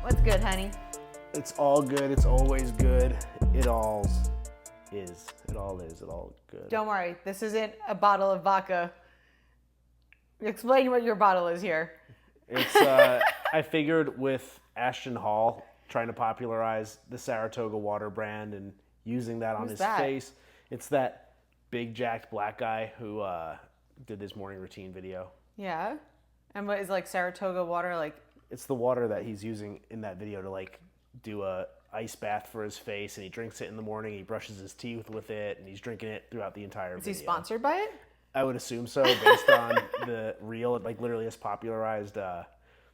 What's good, honey? It's all good. It's always good. It all is. It all is. It all good. Don't worry, this isn't a bottle of vodka. Explain what your bottle is here. It's. I figured with Ashton Hall trying to popularize the Saratoga water brand and using that on his face. It's that big jacked black guy who did his morning routine video. Yeah. And what is like Saratoga water like? It's the water that he's using in that video to like do a ice bath for his face, and he drinks it in the morning. He brushes his teeth with it, and he's drinking it throughout the entire video. Is he sponsored by it? I would assume so, based on the reel. It like literally has popularized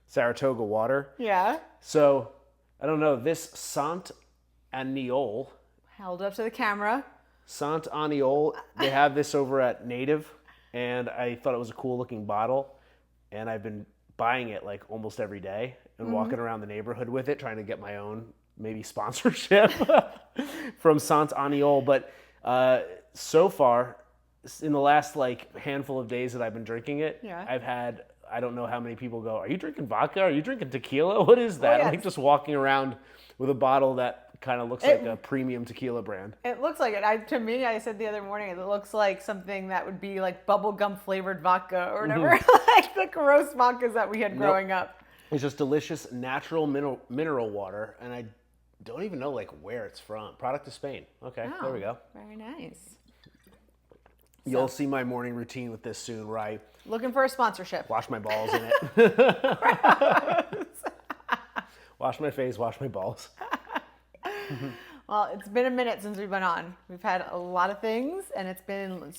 Saratoga water. Yeah. So I don't know. This Sant Aniol. Held up to the camera. Sant Aniol. They have this over at Native, and I thought it was a cool looking bottle, and I've been buying it like almost every day and walking around the neighborhood with it, trying to get my own maybe sponsorship from Sant Aniol. But so far, in the last like handful of days that I've been drinking it, I've had, I don't know how many people go, "Are you drinking vodka? Are you drinking tequila? What is that?" Oh, yes. Like just walking around with a bottle that kind of looks like a premium tequila brand. It looks like it. To me, I said the other morning, it looks like something that would be like bubblegum flavored vodka or whatever, like the gross vodkas that we had growing up. It's just delicious natural mineral water, and I don't even know like where it's from. Product of Spain. Okay, there we go. Very nice. You'll see my morning routine with this soon, where I Looking for a sponsorship. wash my balls in it. Wash my face, wash my balls. Well, it's been a minute since we've been on. We've had a lot of things, and it's been,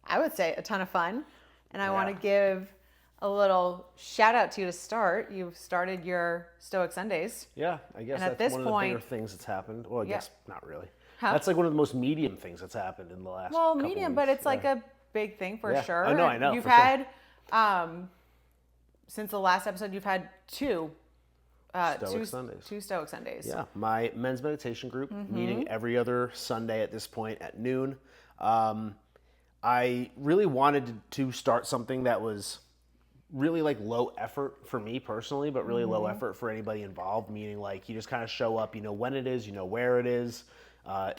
I would say, a ton of fun. And I want to give a little shout out to you to start. You've started your Stoic Sundays. Yeah, I guess And at that's this one of the point- bigger things that's happened. Well, I guess not really. Huh? That's like one of the most medium things that's happened in the last couple Medium, weeks. but it's like a big thing for Yeah. sure. I know, You've for sure. had, since the last episode, you've had two Sundays. Two Stoic Sundays. Yeah, my men's meditation group meeting every other Sunday at this point at noon. I really wanted to start something that was really like low effort for me personally, but really low effort for anybody involved, meaning like you just kind of show up, you know when it is, you know where it is.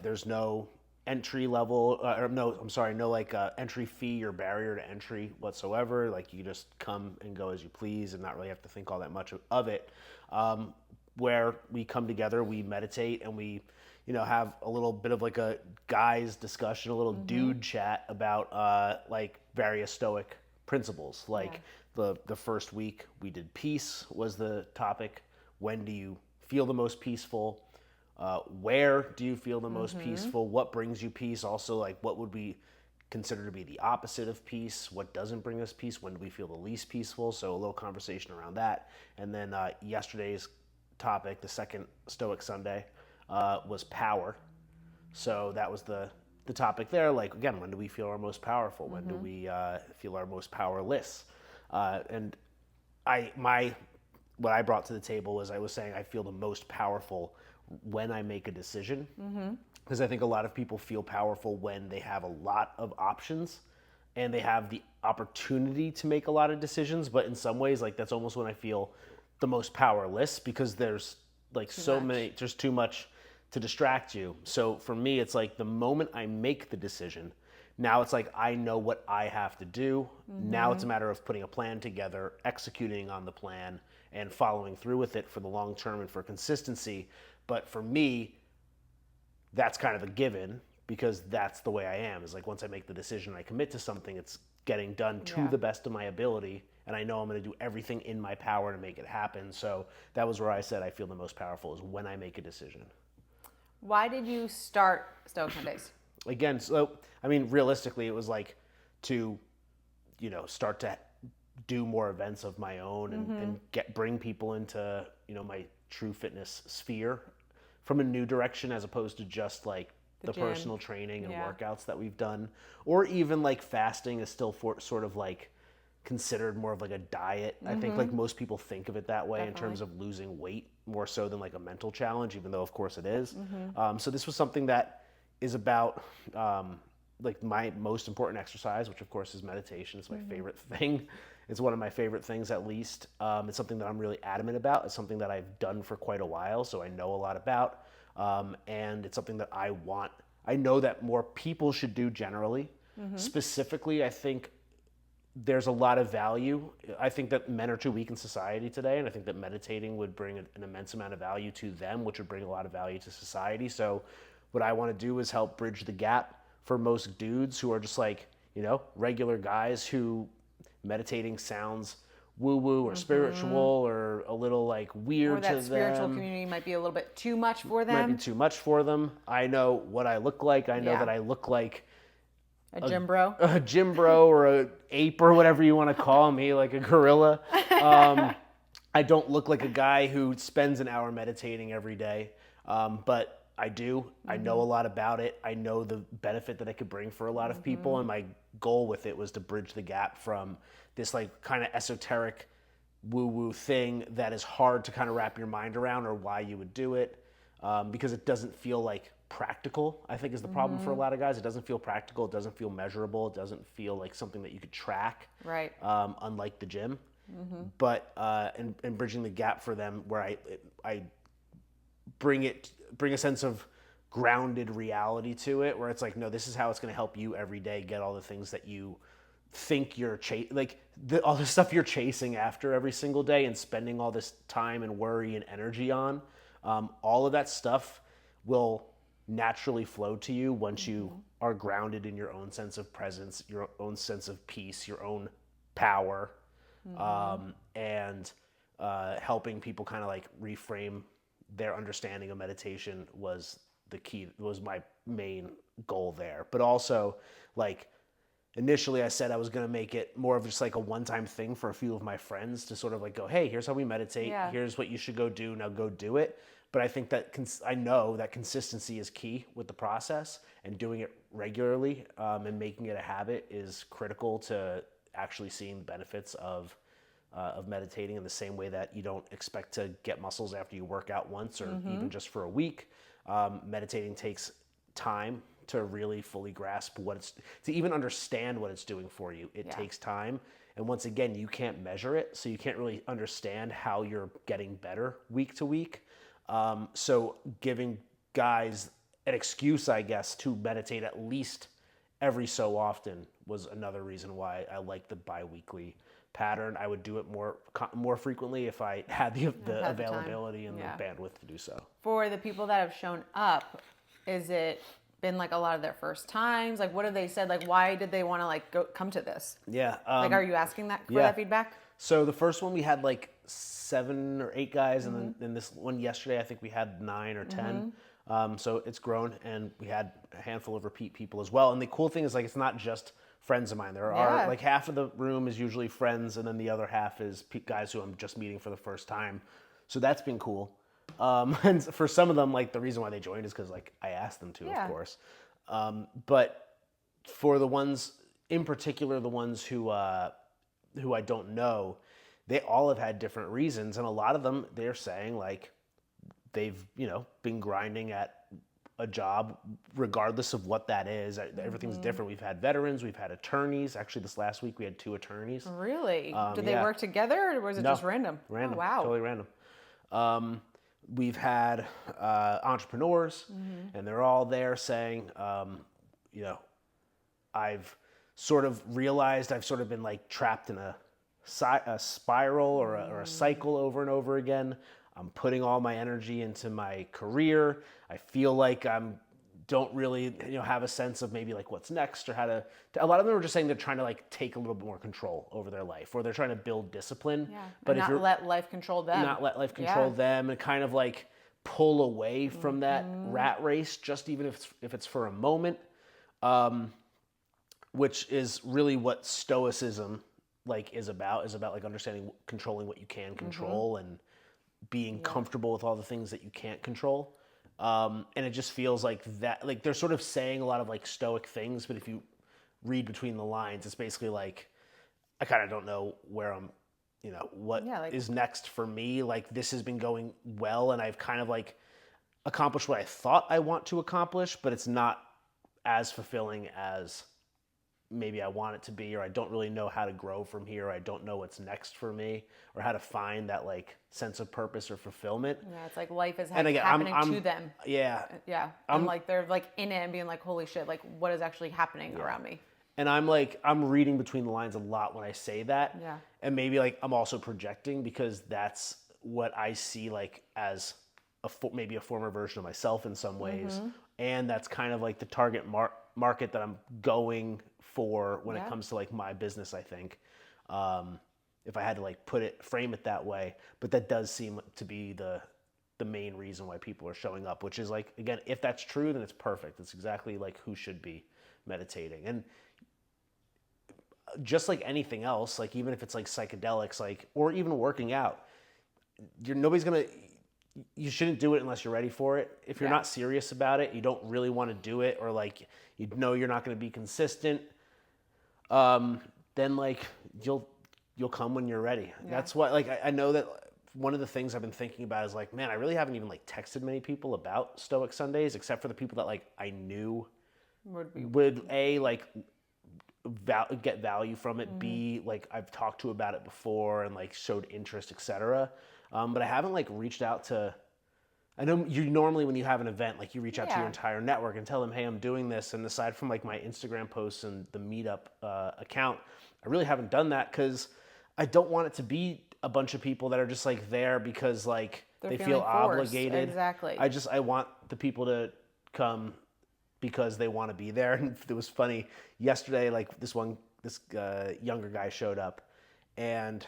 There's no entry level, no like entry fee or barrier to entry whatsoever. Like you just come and go as you please and not really have to think all that much of it. Where we come together, we meditate, and we, have a little bit of like a guys discussion, a little dude chat about like various Stoic principles. Like the first week we did peace was the topic. When do you feel the most peaceful? Where do you feel the most peaceful? What brings you peace? Also, like, what would we consider to be the opposite of peace? What doesn't bring us peace? When do we feel the least peaceful? So a little conversation around that. And then yesterday's topic, the second Stoic Sunday, was power. So that was the topic there. Like, again, when do we feel our most powerful? When do we feel our most powerless? And what I brought to the table was I was saying I feel the most powerful when I make a decision, because I think a lot of people feel powerful when they have a lot of options and they have the opportunity to make a lot of decisions. But in some ways, like that's almost when I feel the most powerless, because there's like there's too much to distract you. So for me, it's like the moment I make the decision, now it's like I know what I have to do. Now it's a matter of putting a plan together, executing on the plan, and following through with it for the long term and for consistency. But for me, that's kind of a given, because that's the way I am. Is like once I make the decision, I commit to something, it's getting done to the best of my ability, and I know I'm going to do everything in my power to make it happen. So that was where I said I feel the most powerful, is when I make a decision. Why did you start Stoic Sundays? Again, so I mean, realistically, it was like to, start to do more events of my own and bring people into, my true fitness sphere from a new direction, as opposed to just like the personal training and workouts that we've done, or even like fasting is still sort of like considered more of like a diet. I think like most people think of it that way in terms of losing weight more so than like a mental challenge, even though of course it is. So this was something that is about like my most important exercise, which of course is meditation. It's my favorite thing. It's one of my favorite things, at least. It's something that I'm really adamant about. It's something that I've done for quite a while, so I know a lot about. And it's something that I know that more people should do generally. Specifically, I think there's a lot of value. I think that men are too weak in society today, and I think that meditating would bring an immense amount of value to them, which would bring a lot of value to society. So what I want to do is help bridge the gap for most dudes who are just like, regular guys who meditating sounds woo-woo or spiritual or a little like weird or that to spiritual them. community might be a little bit too much for them. Might be too much for them. I know what I look like. I know that I look like a gym bro. A gym bro or a ape or whatever you want to call me, like a gorilla. I don't look like a guy who spends an hour meditating every day, but I do. I know a lot about it. I know the benefit that it could bring for a lot of people, and my goal with it was to bridge the gap from this like kind of esoteric woo-woo thing that is hard to kind of wrap your mind around or why you would do it, because it doesn't feel like practical, I think is the problem for a lot of guys. It doesn't feel practical. It doesn't feel measurable. It doesn't feel like something that you could track, right? Unlike the gym. But in bridging the gap for them, where I bring a sense of grounded reality to it, where it's like, no, this is how it's going to help you every day get all the things that you think you're all the stuff you're chasing after every single day and spending all this time and worry and energy on. All of that stuff will naturally flow to you once you are grounded in your own sense of presence, your own sense of peace, your own power, and helping people kind of like reframe their understanding of meditation was the key, was my main goal there. But also, like, initially I said I was going to make it more of just like a one-time thing for a few of my friends to sort of like go, hey, here's how we meditate. Yeah. Here's what you should go do. Now go do it. But I think that I know that consistency is key with the process, and doing it regularly and making it a habit is critical to actually seeing the benefits of meditating, in the same way that you don't expect to get muscles after you work out once or even just for a week. Meditating takes time to really fully grasp to even understand what it's doing for you. It takes time. And once again, you can't measure it, so you can't really understand how you're getting better week to week. So giving guys an excuse, I guess, to meditate at least every so often was another reason why I like the bi-weekly pattern. I would do it more frequently if I had the availability and the bandwidth to do so. For the people that have shown up, is it been like a lot of their first times? Like, what have they said? Like, why did they want to like come to this? Yeah. Like, are you asking that for that feedback? So the first one we had like 7 or 8 guys, and then this one yesterday I think we had 9 or 10. So it's grown, and we had a handful of repeat people as well. And the cool thing is, like, it's not just friends of mine. There are like half of the room is usually friends, and then the other half is guys who I'm just meeting for the first time. So that's been cool. And for some of them, like, the reason why they joined is because like I asked them to, of course. But for the ones in particular, the ones who I don't know, they all have had different reasons, and a lot of them, they're saying like they've been grinding at a job regardless of what that is. Everything's different. We've had veterans, we've had attorneys. Actually, this last week we had 2 attorneys. Really? Did they work together, or was it just random? Random. Oh, wow. Totally random. We've had entrepreneurs, and they're all there saying, I've sort of realized I've sort of been like trapped in a spiral or a cycle over and over again. I'm putting all my energy into my career. I feel like don't really have a sense of maybe like what's next, or how to. A lot of them are just saying they're trying to like take a little bit more control over their life, or they're trying to build discipline. Yeah. But and not let life control them. Not let life control them, and kind of like pull away from that rat race, just even if it's for a moment, which is really what Stoicism like is about like understanding, controlling what you can control, and being comfortable with all the things that you can't control. And it just feels like that, like they're sort of saying a lot of like Stoic things, but if you read between the lines, it's basically like, I kind of don't know where I'm, what is next for me. Like, this has been going well, and I've kind of like accomplished what I thought I want to accomplish, but it's not as fulfilling as maybe I want it to be, or I don't really know how to grow from here, or I don't know what's next for me, or how to find that like sense of purpose or fulfillment. Yeah, it's like life is And again, happening to them. Yeah. Yeah. And like they're like in it and being like, holy shit, like what is actually happening around me? And I'm reading between the lines a lot when I say that. Yeah. And maybe like I'm also projecting because that's what I see like as maybe a former version of myself in some ways. And that's kind of like the target market that I'm going for when it comes to like my business, I think. If I had to like frame it that way, but that does seem to be the main reason why people are showing up, which is like, again, if that's true, then it's perfect. It's exactly like who should be meditating. And just like anything else, like even if it's like psychedelics, like, or even working out, you shouldn't do it unless you're ready for it. If you're not serious about it, you don't really want to do it, or like, you know, you're not going to be consistent, then like you'll come when you're ready. Yeah. That's why, like, I know that one of the things I've been thinking about is like, man, I really haven't even like texted many people about Stoic Sundays, except for the people that like I knew would A, like get value from it, B, like I've talked to about it before and like showed interest, etc. But I haven't like reached out to, I know you normally when you have an event, like you reach out to your entire network and tell them, hey, I'm doing this. And aside from like my Instagram posts and the meetup account, I really haven't done that because I don't want it to be a bunch of people that are just like there because like they feel obligated. Exactly. I want the people to come because they want to be there. And it was funny yesterday, like this younger guy showed up, and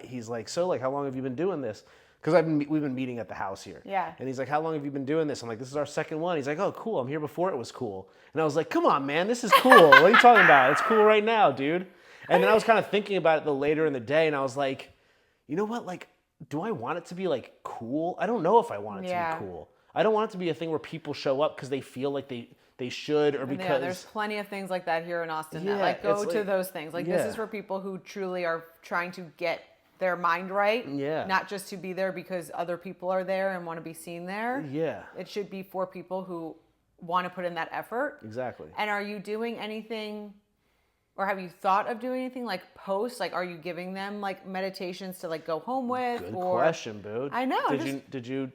he's like, so like, how long have you been doing this? Because we've been meeting at the house here. Yeah. And he's like, how long have you been doing this? I'm like, this is our second one. He's like, oh, cool. I'm here before it was cool. And I was like, come on, man, this is cool. What are you talking about? It's cool right now, dude. And then I was kind of thinking about it later in the day, and I was like, you know what? Like, do I want it to be like cool? I don't know if I want it to be cool. I don't want it to be a thing where people show up because they feel like they should, or because there's plenty of things like that here in Austin that like go to those things. Like this is for people who truly are trying to get their mind right. Yeah. Not just to be there because other people are there and want to be seen there. Yeah. It should be for people who want to put in that effort. Exactly. And are you doing anything, or have you thought of doing anything like posts? Like, are you giving them like meditations to like go home with? Good question, boo. I know. Did you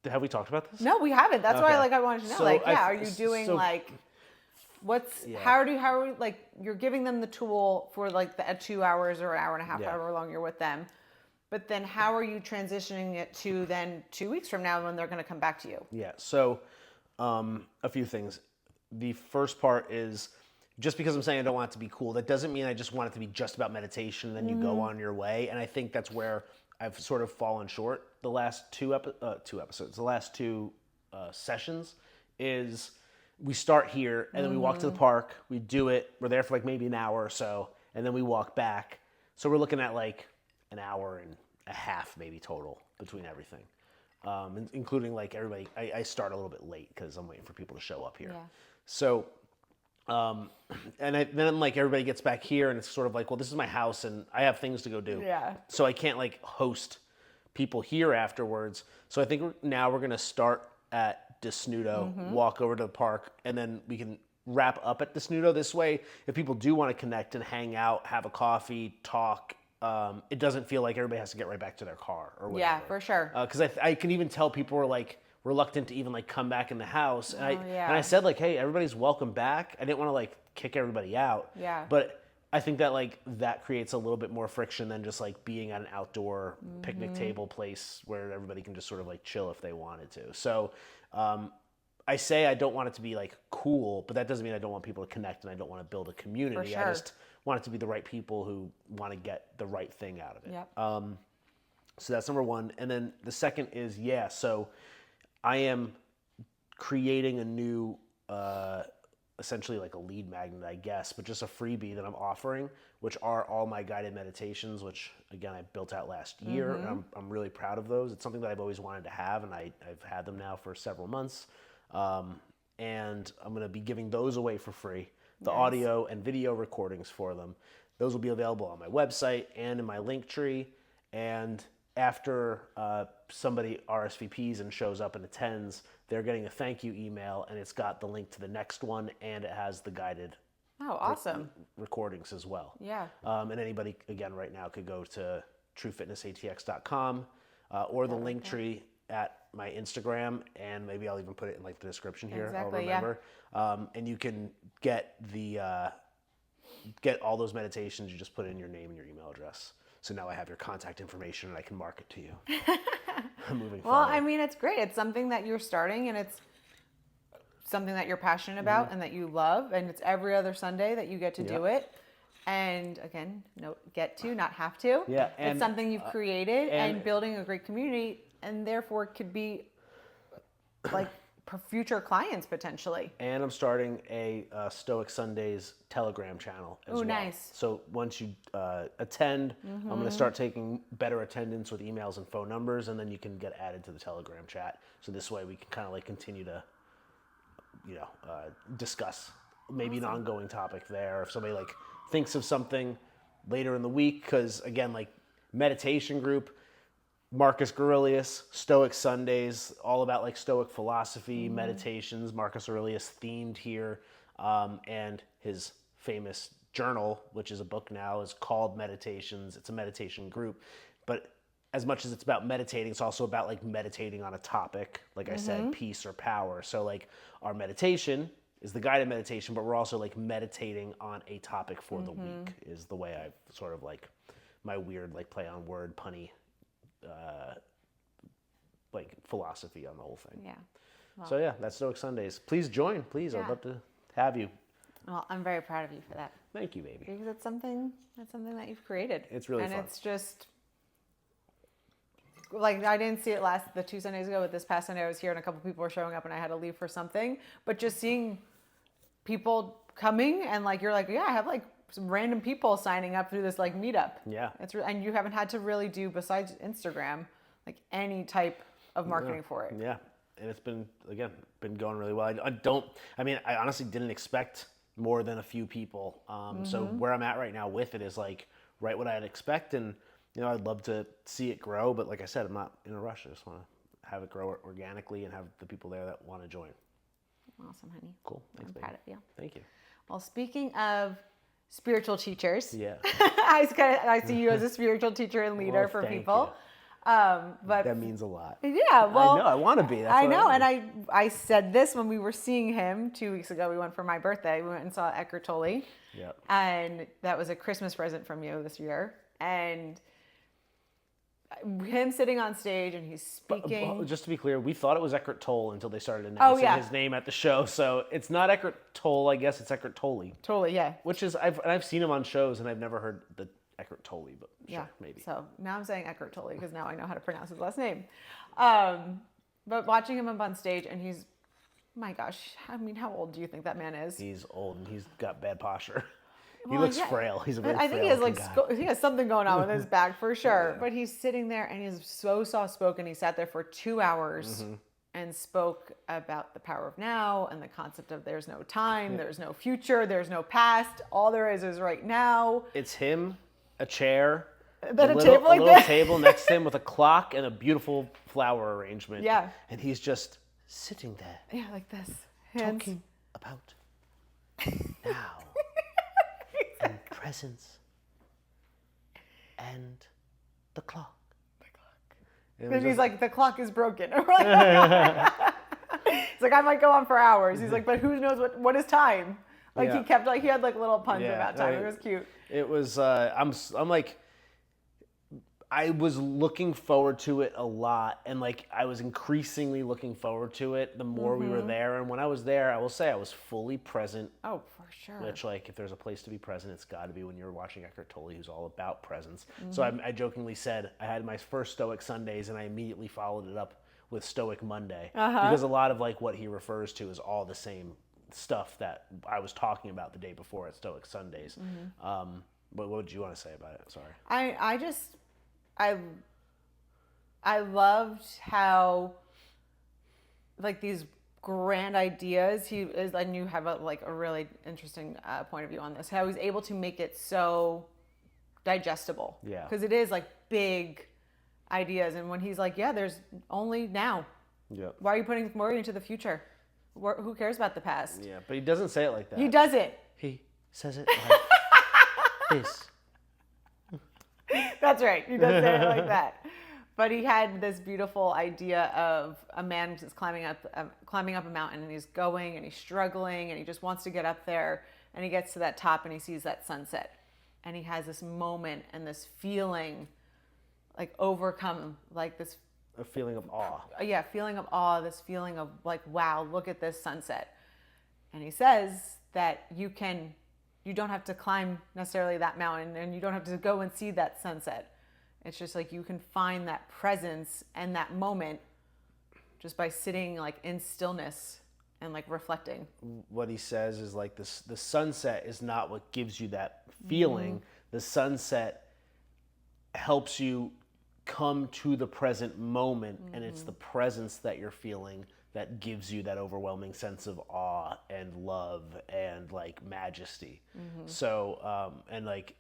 have we talked about this? No, we haven't. That's why I wanted to know. So are you doing like how are we like, you're giving them the tool for like the 2 hours or an hour and a half, however long you're with them. But then how are you transitioning it to then 2 weeks from now when they're going to come back to you? Yeah. So a few things. The first part is, just because I'm saying I don't want it to be cool, that doesn't mean I just want it to be just about meditation and then you go on your way. And I think that's where I've sort of fallen short the last two episodes, the last two sessions, is we start here and then we walk to the park, we do it, we're there for like maybe an hour or so, and then we walk back. So we're looking at like an hour and a half maybe total between everything, including like everybody. I start a little bit late because I'm waiting for people to show up here. Yeah. So, then like everybody gets back here and it's sort of like, well, this is my house and I have things to go do. Yeah. So I can't like host people here afterwards. So I think we're going to start at Desnudo, walk over to the park, and then we can wrap up at Desnudo. This way, if people do want to connect and hang out, have a coffee, talk, it doesn't feel like everybody has to get right back to their car or whatever. Yeah, for sure. Because I can even tell people are like reluctant to even like come back in the house. And yeah. I said like, hey, everybody's welcome back. I didn't want to like kick everybody out. Yeah. But I think that like that creates a little bit more friction than just like being at an outdoor picnic table place where everybody can just sort of like chill if they wanted to. So I say I don't want it to be like cool, but that doesn't mean I don't want people to connect and I don't want to build a community. For sure. I just want it to be the right people who want to get the right thing out of it. Yep. So that's number one. And then the second is, so I am creating a new, essentially like a lead magnet, I guess, but just a freebie that I'm offering, which are all my guided meditations, which again, I built out last year. And I'm really proud of those. It's something that I've always wanted to have, and I've had them now for several months. And I'm going to be giving those away for free, the audio and video recordings for them. Those will be available on my website and in my link tree. And after somebody RSVPs and shows up and attends, they're getting a thank you email, and it's got the link to the next one, and it has the guided Oh, awesome. recordings as well. Yeah. And anybody, again, right now could go to truefitnessatx.com or the link tree at my Instagram, and maybe I'll even put it in like the description here. Exactly, I'll remember. And you can get get all those meditations. You just put in your name and your email address. So now I have your contact information and I can market to you. Moving Well, forward. I mean, it's great. It's something that you're starting, and it's something that you're passionate about and that you love, and it's every other Sunday that you get to do it. And again, no, get to, not have to. Yeah, it's and, something you've created and and building a great community, and therefore could be like future clients potentially. And I'm starting a Stoic Sundays Telegram channel as well. Nice. So once you attend, I'm going to start taking better attendance with emails and phone numbers, and then you can get added to the Telegram chat. So this way we can kind of like continue to, discuss maybe an ongoing topic there. If somebody like thinks of something later in the week, because again, like meditation group, Marcus Aurelius, Stoic Sundays, all about like Stoic philosophy, meditations, Marcus Aurelius themed here, and his famous journal, which is a book now, is called Meditations. It's a meditation group, but as much as it's about meditating, it's also about like meditating on a topic, like I said, peace or power. So like our meditation is the guided meditation, but we're also like meditating on a topic for the week is the way I've sort of like my weird like play on word punny like philosophy on the whole thing. Yeah. Well, So yeah, that's Stoic Sundays. Please join, please. Yeah. I'd love to have you. well, I'm very proud of you for that, Thank you, baby. because it's something that you've created. It's really and fun. it's just like I didn't see it the 2 Sundays ago, but this past Sunday I was here and a couple people were showing up and I had to leave for something. But just seeing people coming and like you're like, yeah, I have like some random people signing up through this like meetup. Yeah. And you haven't had to really do, besides Instagram, like any type of marketing for it. Yeah, and it's been going really well. I honestly didn't expect more than a few people. So where I'm at right now with it is like right what I'd expect, and I'd love to see it grow. But like I said, I'm not in a rush. I just want to have it grow organically and have the people there that want to join. Awesome, honey. Cool. Thanks, I'm baby. proud of you. Thank you. Well, speaking of spiritual teachers, Yeah. I see you as a spiritual teacher and leader Well, for thank people. But That means a lot. yeah, well, I know. I want to be. That's I what know, am. and I said this when we were seeing him 2 weeks ago. We went for my birthday. We went and saw Eckhart Tolle, Yep. and that was a Christmas present from you this year. And him sitting on stage and he's speaking. But just to be clear, we thought it was Eckhart Tolle until they started announcing yeah. his name at the show. So it's not Eckhart Tolle. I guess it's Eckhart Tolle. Totally, yeah. Which is I've seen him on shows and I've never heard the Eckhart Tolle, but sure, Yeah, maybe. So now I'm saying Eckhart Tolle because now I know how to pronounce his last name. But watching him up on stage and he's, my gosh, I mean, how old do you think that man is? He's old and he's got bad posture. He Well, looks yeah. frail. He's a very I think he has frail like guy. he has something going on with his back for sure. But he's sitting there and he's so soft spoken. He sat there for 2 hours and spoke about the power of now and the concept of there's no time, there's no future, there's no past. All there is right now. It's him, a chair, Then a little, table like little this. table next to him with a clock and a beautiful flower arrangement. Yeah. And he's just sitting there Yeah, like this. Hands. talking about now and presence and the clock. And it was And he's just- like, the clock is broken. We're like, he's like, I might go on for hours. He's like, but who knows what is time? Like Yeah. he kept he had like little puns Yeah, about time. I- It was cute. It was. I'm like. I was looking forward to it a lot, and like I was increasingly looking forward to it the more we were there. And when I was there, I will say I was fully present. Oh, for sure. Which, like, if there's a place to be present, it's got to be when you're watching Eckhart Tolle, who's all about presence. So I jokingly said I had my first Stoic Sundays, and I immediately followed it up with Stoic Monday because a lot of like what he refers to is all the same stuff that I was talking about the day before at Stoic Sundays. But what would you want to say about it? Sorry. I loved how like these grand ideas he is, and you have a really interesting point of view on this, how he's able to make it so digestible. Yeah. Because it is like big ideas. And when he's like, yeah, there's only now. Yeah. Why are you putting more into the future? Who cares about the past? Yeah, but he doesn't say it like that. He does it. He says it like this. That's right. He does say it like that. But he had this beautiful idea of a man just climbing up a mountain, and he's going and he's struggling and he just wants to get up there, and he gets to that top and he sees that sunset, and he has this moment and this feeling, like overcome, like this A feeling of awe. feeling of awe, this feeling of like, wow, look at this sunset. And he says that you don't have to climb necessarily that mountain, and you don't have to go and see that sunset. It's just like you can find that presence and that moment just by sitting like in stillness and like reflecting. What he says is like this: the sunset is not what gives you that feeling. The sunset helps you come to the present moment, and it's the presence that you're feeling that gives you that overwhelming sense of awe and love and like majesty. So and like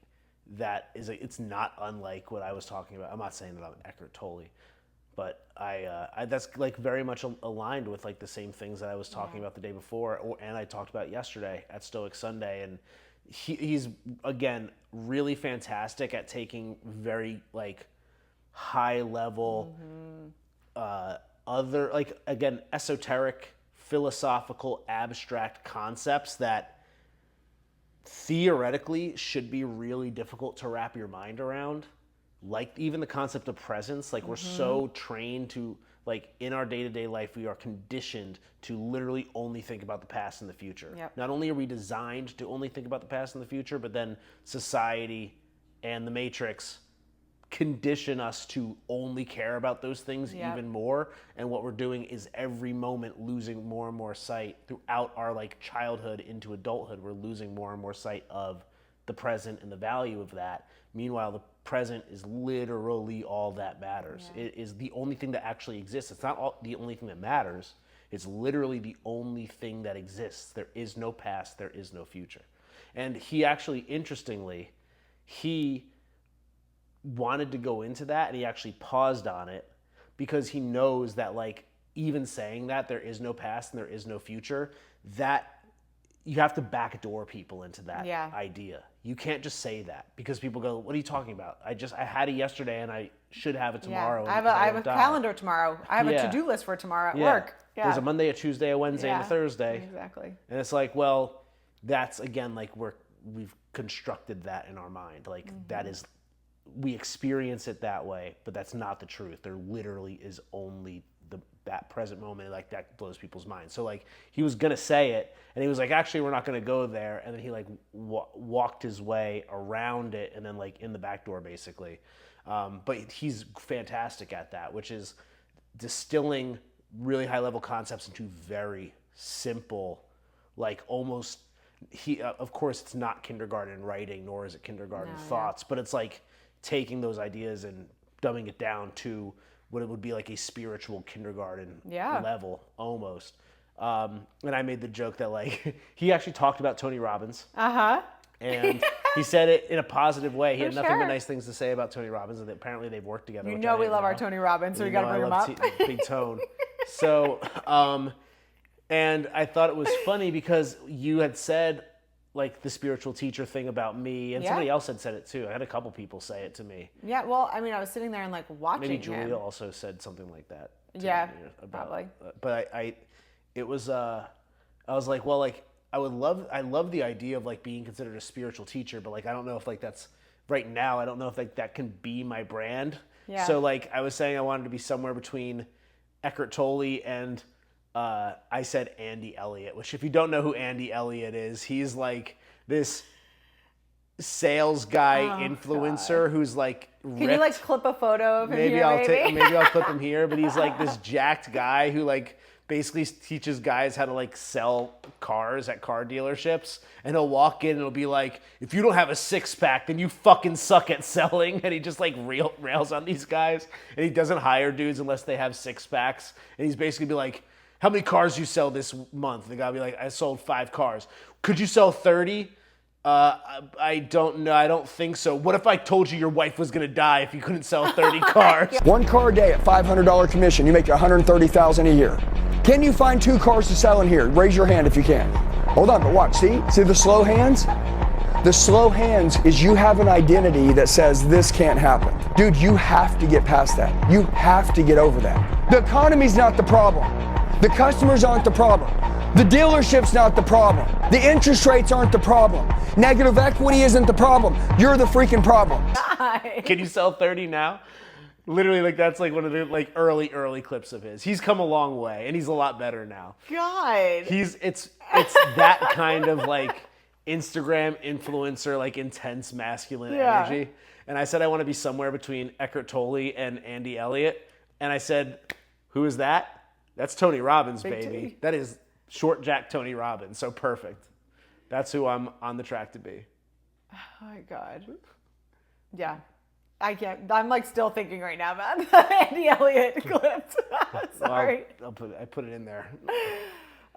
that is it's not unlike what I was talking about. I'm not saying that I'm Eckhart Tolle, but I that's like very much aligned with like the same things that I was talking about the day before, and I talked about yesterday at Stoic Sunday. And he's again really fantastic at taking very like high level other like again esoteric, philosophical, abstract concepts that theoretically should be really difficult to wrap your mind around, like even the concept of presence. Like we're so trained to like in our day-to-day life, we are conditioned to literally only think about the past and the future. Not only are we designed to only think about the past and the future, but then society and the Matrix condition us to only care about those things even more. And what we're doing is every moment losing more and more sight throughout our like childhood into adulthood. We're losing more and more sight of the present and the value of that. Meanwhile, the present is literally all that matters. It is the only thing that actually exists. It's not the only thing that matters. It's literally the only thing that exists. There is no past. There is no future. And he actually, interestingly, he wanted to go into that, and he actually paused on it because he knows that like even saying that there is no past and there is no future, that you have to backdoor people into that idea. You can't just say that because people go, what are you talking about? I had it yesterday and I should have it tomorrow. I have a calendar tomorrow. I have a to-do list for tomorrow at work. There's a Monday, a Tuesday, a Wednesday, and a Thursday. Exactly. And it's like, well, that's again like we've constructed that in our mind. Like that is, we experience it that way, but that's not the truth. There literally is only that present moment. Like that blows people's minds. So like he was gonna say it, and he was like, actually, we're not gonna go there. And then he like walked his way around it, and then like in the back door basically. But he's fantastic at that, which is distilling really high level concepts into very simple, like almost. Of course, it's not kindergarten writing, nor is it kindergarten thoughts, but it's like taking those ideas and dumbing it down to what it would be like a spiritual kindergarten level almost. And I made the joke that like he actually talked about Tony Robbins. And he said it in a positive way. He had nothing but nice things to say about Tony Robbins, and apparently they've worked together. You know we love our Tony Robbins, so we got to bring him up. Big Tone. So, and I thought it was funny because you had said like the spiritual teacher thing about me, and somebody else had said it too. I had a couple people say it to me. Yeah, well, I mean, I was sitting there and like watching Maybe Julia him. also said something like that. Probably. But it was, I was like, well, like I love the idea of like being considered a spiritual teacher, but like I don't know if like that's right now. I don't know if like that can be my brand. Yeah. So like I was saying, I wanted to be somewhere between Eckhart Tolle and I said Andy Elliott, which if you don't know who Andy Elliott is, he's like this sales guy influencer who's like ripped. Can you like clip a photo of him maybe here, maybe I'll clip him here, but he's like this jacked guy who like basically teaches guys how to like sell cars at car dealerships, and he'll walk in and it'll be like, if you don't have a six-pack, then you fucking suck at selling. And he just like rails on these guys, and he doesn't hire dudes unless they have six-packs. And he's basically be like, how many cars you sell this month? The guy will be like, I sold 5 cars. Could you sell 30? I don't know. I don't think so. What if I told you your wife was going to die if you couldn't sell 30 cars? One car a day at $500 commission, you make $130,000 a year. Can you find 2 cars to sell in here? Raise your hand if you can. Hold on, but watch, see the slow hands? The slow hands is you have an identity that says this can't happen. Dude, you have to get past that. You have to get over that. The economy's not the problem. The customers aren't the problem. The dealership's not the problem. The interest rates aren't the problem. Negative equity isn't the problem. You're the freaking problem. Can you sell 30 now? Literally, like that's like one of the like early clips of his. He's come a long way, and he's a lot better now. God. It's that kind of like Instagram influencer, like intense masculine energy. And I said I want to be somewhere between Eckhart Tolle and Andy Elliott. And I said, who is that? That's Tony Robbins, Big baby. T. That is short Jack Tony Robbins. So perfect. That's who I'm on the track to be. Oh my God. Yeah. I can't. I'm like still thinking right now about the Andy Elliott clip. Sorry. Well, I put it in there.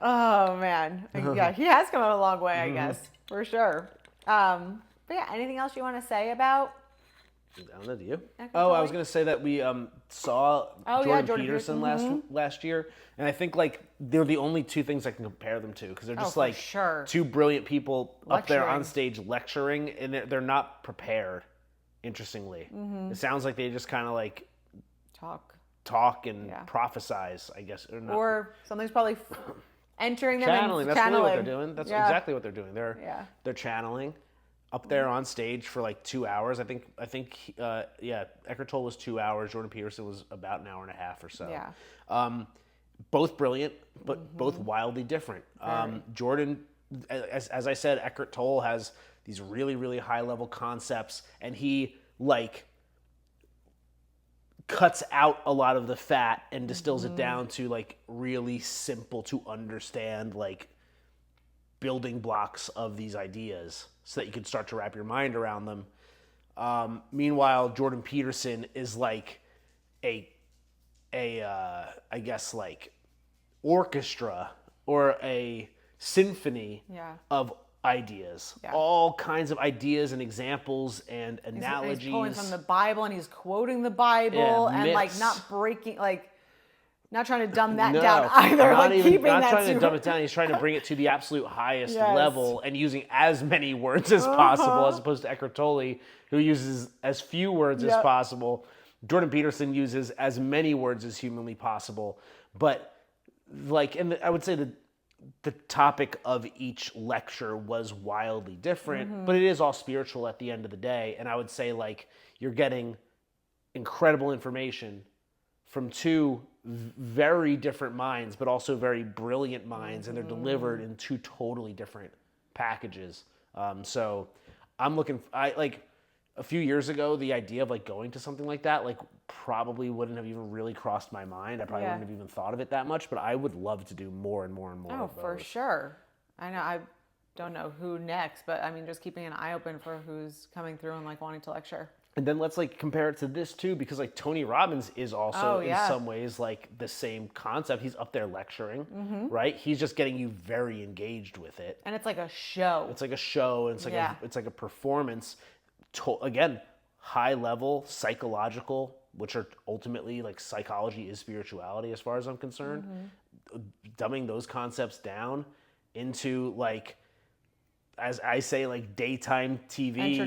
Oh man. Yeah, he has come out a long way, I guess, for sure. But yeah, anything else you want to say about? I don't know, do you? Eckhart I was Tolle? going to say that we saw Jordan Peterson last year, and I think like they're the only 2 things I can compare them to because they're just like sure. 2 brilliant people up there on Lecturing. stage lecturing, and they're not prepared. Interestingly, it sounds like they just kind of like talk and prophesize, I guess, or not. Or something's probably entering them Channeling. and That's channeling. really what they're doing. That's exactly what they're doing. They're channeling up there on stage for like 2 hours. I think Eckhart Tolle was 2 hours. Jordan Peterson was about an hour and a half or so. Yeah. Both brilliant, but both wildly different. Jordan, as I said, Eckhart Tolle has these really, really high level concepts, and he like cuts out a lot of the fat and distills it down to like really simple to understand like building blocks of these ideas so that you can start to wrap your mind around them. Meanwhile, Jordan Peterson is like a I guess like orchestra or a symphony of ideas, all kinds of ideas and examples and analogies. He's pulling from the Bible and he's quoting the Bible and myths. like not breaking, like not trying to dumb that down either. Not Like keeping not that trying to super- dumb it down. He's trying to bring it to the absolute highest Yes. level and using as many words as possible, as opposed to Eckhart Tolle, who uses as few words as possible. Jordan Peterson uses as many words as humanly possible. But like, and I would say that the topic of each lecture was wildly different, but it is all spiritual at the end of the day. And I would say like you're getting incredible information from 2 very different minds, but also very brilliant minds, and they're delivered in 2 totally different packages. So I'm looking, like a few years ago, the idea of like going to something like that, like probably wouldn't have even really crossed my mind. I probably wouldn't have even thought of it that much, but I would love to do more and more and more Oh, of those. for sure. I know. I don't know who next, but I mean, just keeping an eye open for who's coming through and like wanting to lecture. And then let's like compare it to this too, because like Tony Robbins is also in some ways like the same concept. He's up there lecturing, right? He's just getting you very engaged with it. And it's like a show. It's like a show, and it's like a performance. Again, high level psychological, which are ultimately like psychology is spirituality as far as I'm concerned. Dumbing those concepts down into like, as I say, like daytime TV,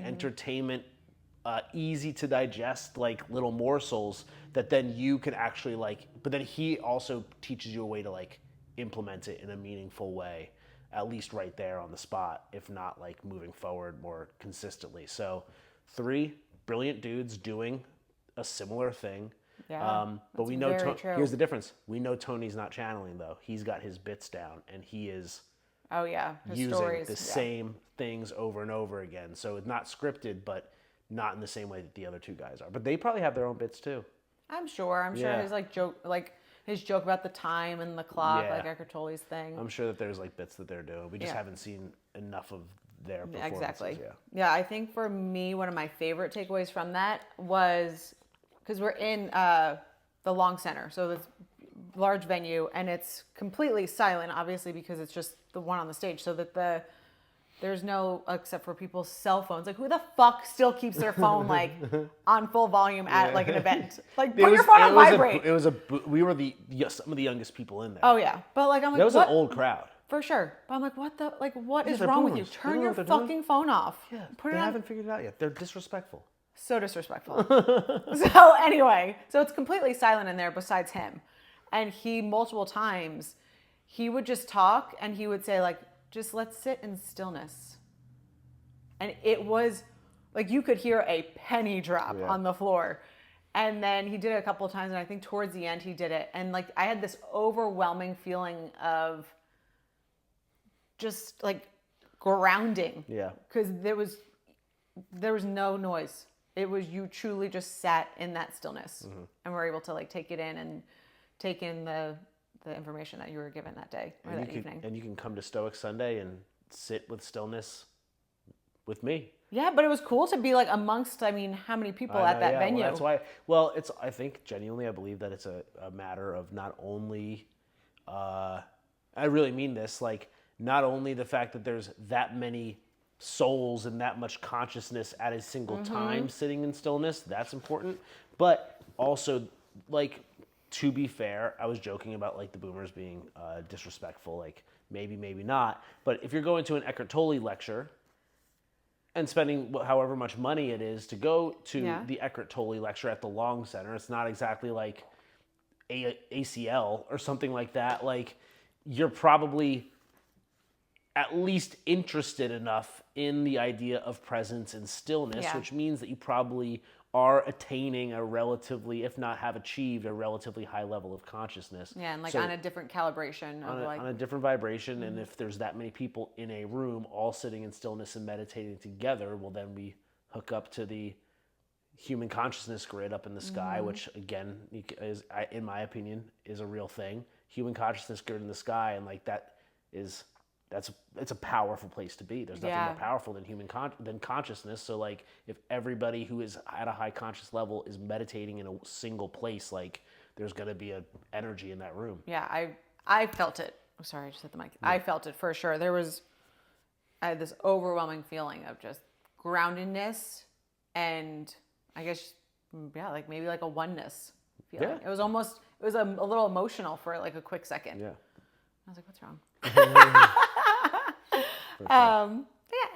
entertainment, easy to digest, like little morsels that then you can actually like, but then he also teaches you a way to like implement it in a meaningful way, at least right there on the spot, if not like moving forward more consistently. So 3 brilliant dudes doing a similar thing. But we know, here's the difference. We know Tony's not channeling though. He's got his bits down and he is His using stories. the same things over and over again. So it's not scripted, but not in the same way that the other 2 guys are. But they probably have their own bits too. I'm sure his like joke, like his joke about the time and the clock, like Eckhart Tolle's thing. I'm sure that there's like bits that they're doing. We just haven't seen enough of their performances. Exactly. Yeah, I think for me, one of my favorite takeaways from that was, because we're in the Long Center, so it's large venue, and it's completely silent, obviously, because it's just the one on the stage, so that there's no, except for people's cell phones. Like, who the fuck still keeps their phone like on full volume at like an event? Like, put your phone on vibrate. We were some of the youngest people in there. Oh yeah, but like I'm like, that was what? an old crowd. For sure. But I'm like, what is they're wrong with you? boomers. They Turn don't know your what they're doing. fucking phone off. Yeah, Put they it on. haven't figured it out yet. They're disrespectful. So disrespectful. So anyway, so it's completely silent in there besides him. And he, multiple times, he would just talk and he would say like, just let's sit in stillness. And it was like, you could hear a penny drop on the floor. And then he did it a couple of times. And I think towards the end he did it. And like, I had this overwhelming feeling of just like grounding. Yeah. Because there was no noise. It was, you truly just sat in that stillness and were able to like take it in and take in the information that you were given that day or that evening. And you can come to Stoic Sunday and sit with stillness with me. Yeah, but it was cool to be like amongst, I mean, how many people at that venue? Well, that's why. Well, I think genuinely, I believe that it's a matter of not only, I really mean this, like not only the fact that there's that many souls and that much consciousness at a single time sitting in stillness, that's important, but also like, to be fair, I was joking about like the boomers being disrespectful, like maybe not, but if you're going to an Eckhart Tolle lecture and spending however much money it is to go to the Eckhart Tolle lecture at the Long Center, it's not exactly like ACL or something like that, like you're probably at least interested enough in the idea of presence and stillness, which means that you probably are attaining a relatively, if not have achieved, a relatively high level of consciousness. Yeah, and like so, on a different calibration. On a different vibration, and if there's that many people in a room all sitting in stillness and meditating together, well then we hook up to the human consciousness grid up in the sky, which again, is, in my opinion, is a real thing. Human consciousness grid in the sky, and like it's a powerful place to be. There's nothing more powerful than than consciousness. So like if everybody who is at a high conscious level is meditating in a single place, like there's going to be an energy in that room. Yeah, I felt it. Oh, sorry, I just hit the mic. Yeah. I felt it for sure. I had this overwhelming feeling of just groundedness and I guess, like maybe like a oneness feeling. Yeah. It was a little emotional for like a quick second. Yeah. I was like, what's wrong?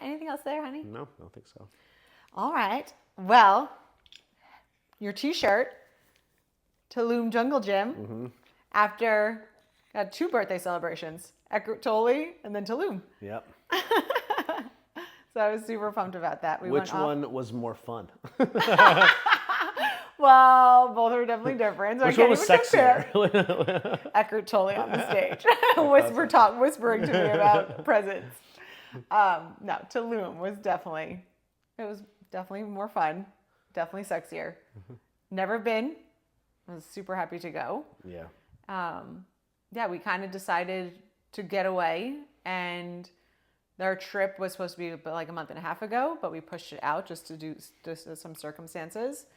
Anything else there, honey? No, I don't think so. All right. Well, your t-shirt, Tulum Jungle Gym, after got 2 birthday celebrations, Eckhart Tolle and then Tulum. Yep. So I was super pumped about that. Which one was more fun? Well, both are definitely different. So Which one was sexier? Eckhart Tolle on the stage, whispering to me about presents. No, Tulum was definitely more fun, definitely sexier. Never been. I was super happy to go. Yeah. We kind of decided to get away, and our trip was supposed to be like a month and a half ago, but we pushed it out just some circumstances.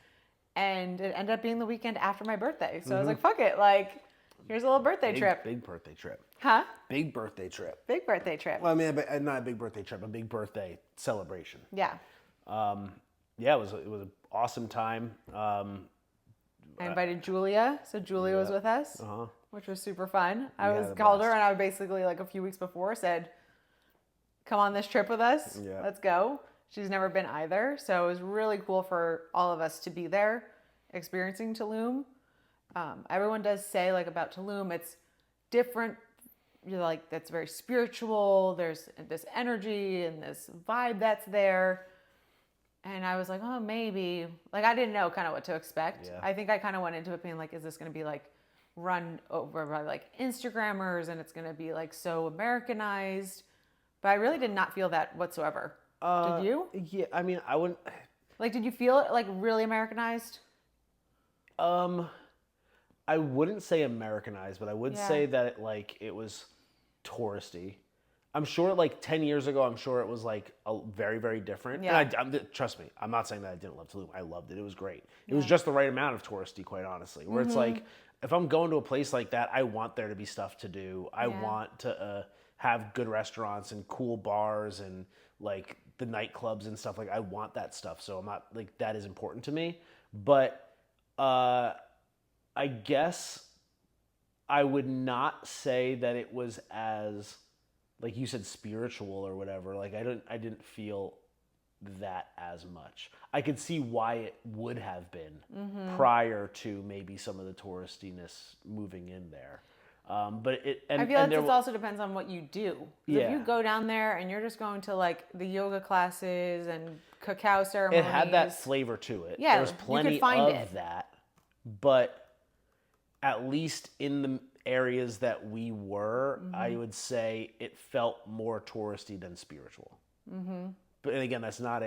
And it ended up being the weekend after my birthday. So I was like, fuck it. Like, here's a little birthday trip. Big birthday trip. Huh? Big birthday trip. Big birthday trip. Well, I mean, not a big birthday trip, a big birthday celebration. Yeah. It was an awesome time. I invited Julia. So Julia was with us, which was super fun. I called her and I basically like a few weeks before said, come on this trip with us. Yeah. Let's go. She's never been either, so it was really cool for all of us to be there, experiencing Tulum. Everyone does say like about Tulum, it's different. You're like, that's very spiritual. There's this energy and this vibe that's there. And I was like, oh, maybe. Like, I didn't know kind of what to expect. Yeah. I think I kind of went into it being like, is this going to be like run over by like Instagrammers and it's going to be like so Americanized? But I really did not feel that whatsoever. Did you? Yeah, I mean, I wouldn't. Like, did you feel it like really Americanized? I wouldn't say Americanized, but I would say that it was touristy. I'm sure like 10 years ago, I'm sure it was like very, very different. Yeah. And trust me, I'm not saying that I didn't love Tulum. I loved it. It was great. It was just the right amount of touristy, quite honestly, where it's like, if I'm going to a place like that, I want there to be stuff to do. I want to have good restaurants and cool bars and like the nightclubs and stuff. Like I want that stuff. So I'm not like, that is important to me. But I guess I would not say that it was as, like you said, spiritual or whatever. Like I didn't feel that as much. I could see why it would have been prior to maybe some of the touristiness moving in there. But I feel like this also depends on what you do. If you go down there and you're just going to like the yoga classes and cacao ceremonies, it had that flavor to it. Yeah, there was plenty of that, but at least in the areas that we were, I would say it felt more touristy than spiritual. But again, that's not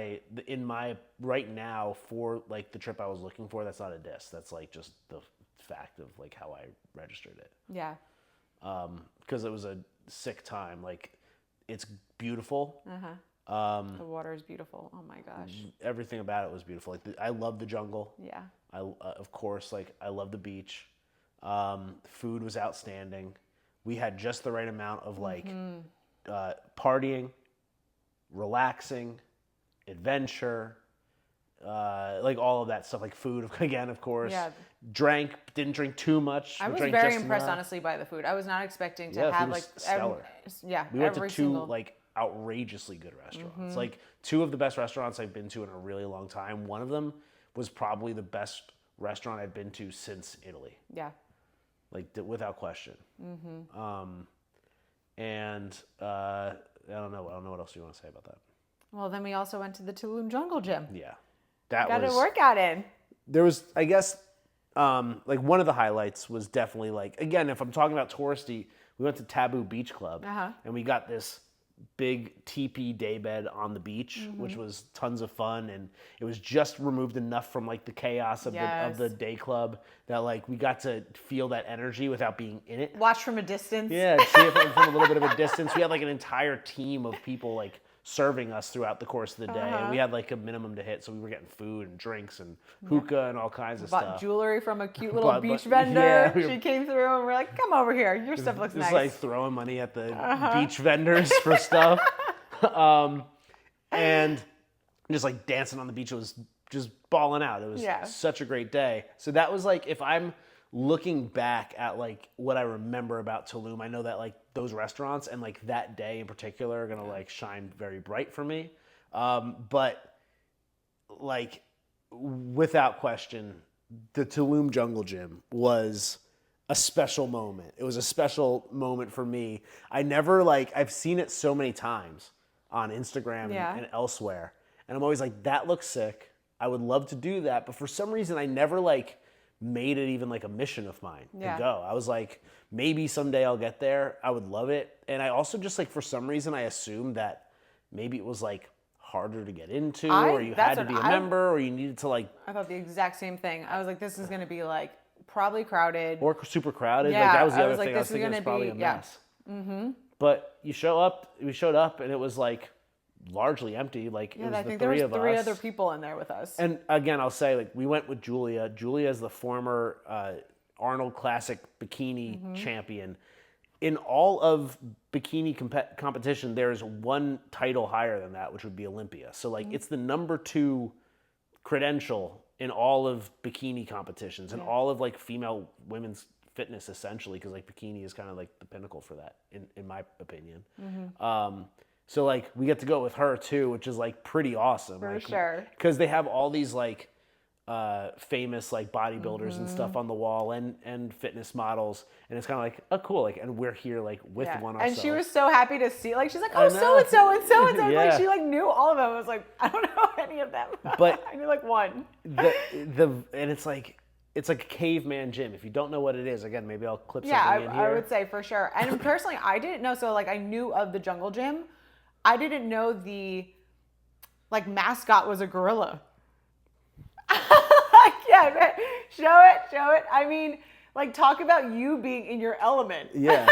right now for like the trip I was looking for, that's not a diss. That's like just the fact of like how I registered it. Yeah. Because it was a sick time. Like it's beautiful. The water is beautiful. Oh my gosh. Everything about it was beautiful. Like I love the jungle. Yeah. Of course, like I love the beach. Food was outstanding. We had just the right amount of like partying, relaxing, adventure, like all of that stuff, like food again, of course. Yeah. Didn't drink too much. I was very impressed, honestly, by the food. I was not expecting to have like stellar. We went to two like outrageously good restaurants. Like two of the best restaurants I've been to in a really long time. One of them was probably the best restaurant I've been to since Italy. Yeah. Like without question. And I don't know what else you want to say about that. Well, then we also went to the Tulum Jungle Gym. Yeah, got a workout in. There was, I guess, like one of the highlights was definitely like, again, if I'm talking about touristy, we went to Taboo Beach Club and we got this big teepee daybed on the beach, which was tons of fun, and it was just removed enough from like the chaos of the day club that like we got to feel that energy without being in it. Watch from a distance. Yeah, see it from a little bit of a distance. We had like an entire team of people like serving us throughout the course of the day, and we had like a minimum to hit, so we were getting food and drinks and hookah and all kinds of stuff. Bought jewelry from a cute little beach vendor. She came through and we're like, come over here, your stuff looks nice. Just like throwing money at the beach vendors for stuff. And just like dancing on the beach. It was just balling out. It was such a great day. So that was like, if I'm looking back at like what I remember about Tulum, I know that like those restaurants and like that day in particular are gonna like shine very bright for me. But like without question, the Tulum Jungle Gym was a special moment. It was a special moment for me. I've seen it so many times on Instagram and elsewhere, and I'm always like, that looks sick. I would love to do that, but for some reason I never like made it even like a mission of mine to go. I was like, maybe someday I'll get there. I would love it. And I also just like, for some reason, I assumed that maybe it was like harder to get into, or you had to be a member, or you needed to like. I thought the exact same thing. I was like, this is going to be like probably crowded. Or super crowded. Yeah, like that was the other like, thing. I was thinking it was probably a mess. Mm-hmm. But we showed up and it was like largely empty. Like it was I the think three there of was three us. other people in there with us. And again, I'll say like we went with Julia. Julia is the former Arnold Classic bikini champion. In all of bikini competition, there is one title higher than that, which would be Olympia. So like it's the number 2 credential in all of bikini competitions and all of like women's fitness, essentially, because like bikini is kind of like the pinnacle for that in my opinion. So like we get to go with her too, which is like pretty awesome. For like, sure. Because they have all these like famous like bodybuilders and stuff on the wall and fitness models, and it's kind of like, oh cool, like, and we're here like with one ourselves. And she was so happy to see, like, she's like, oh, so and so and so and so. Yeah. Like she like knew all of them. I was like, I don't know any of them, but I knew like one. And it's like a caveman gym. If you don't know what it is, again, maybe I'll clip something in here. I would say for sure. And personally, I didn't know. So like I knew of the Jungle Gym. I didn't know the like mascot was a gorilla. Show it. I mean, like, talk about you being in your element. Yeah.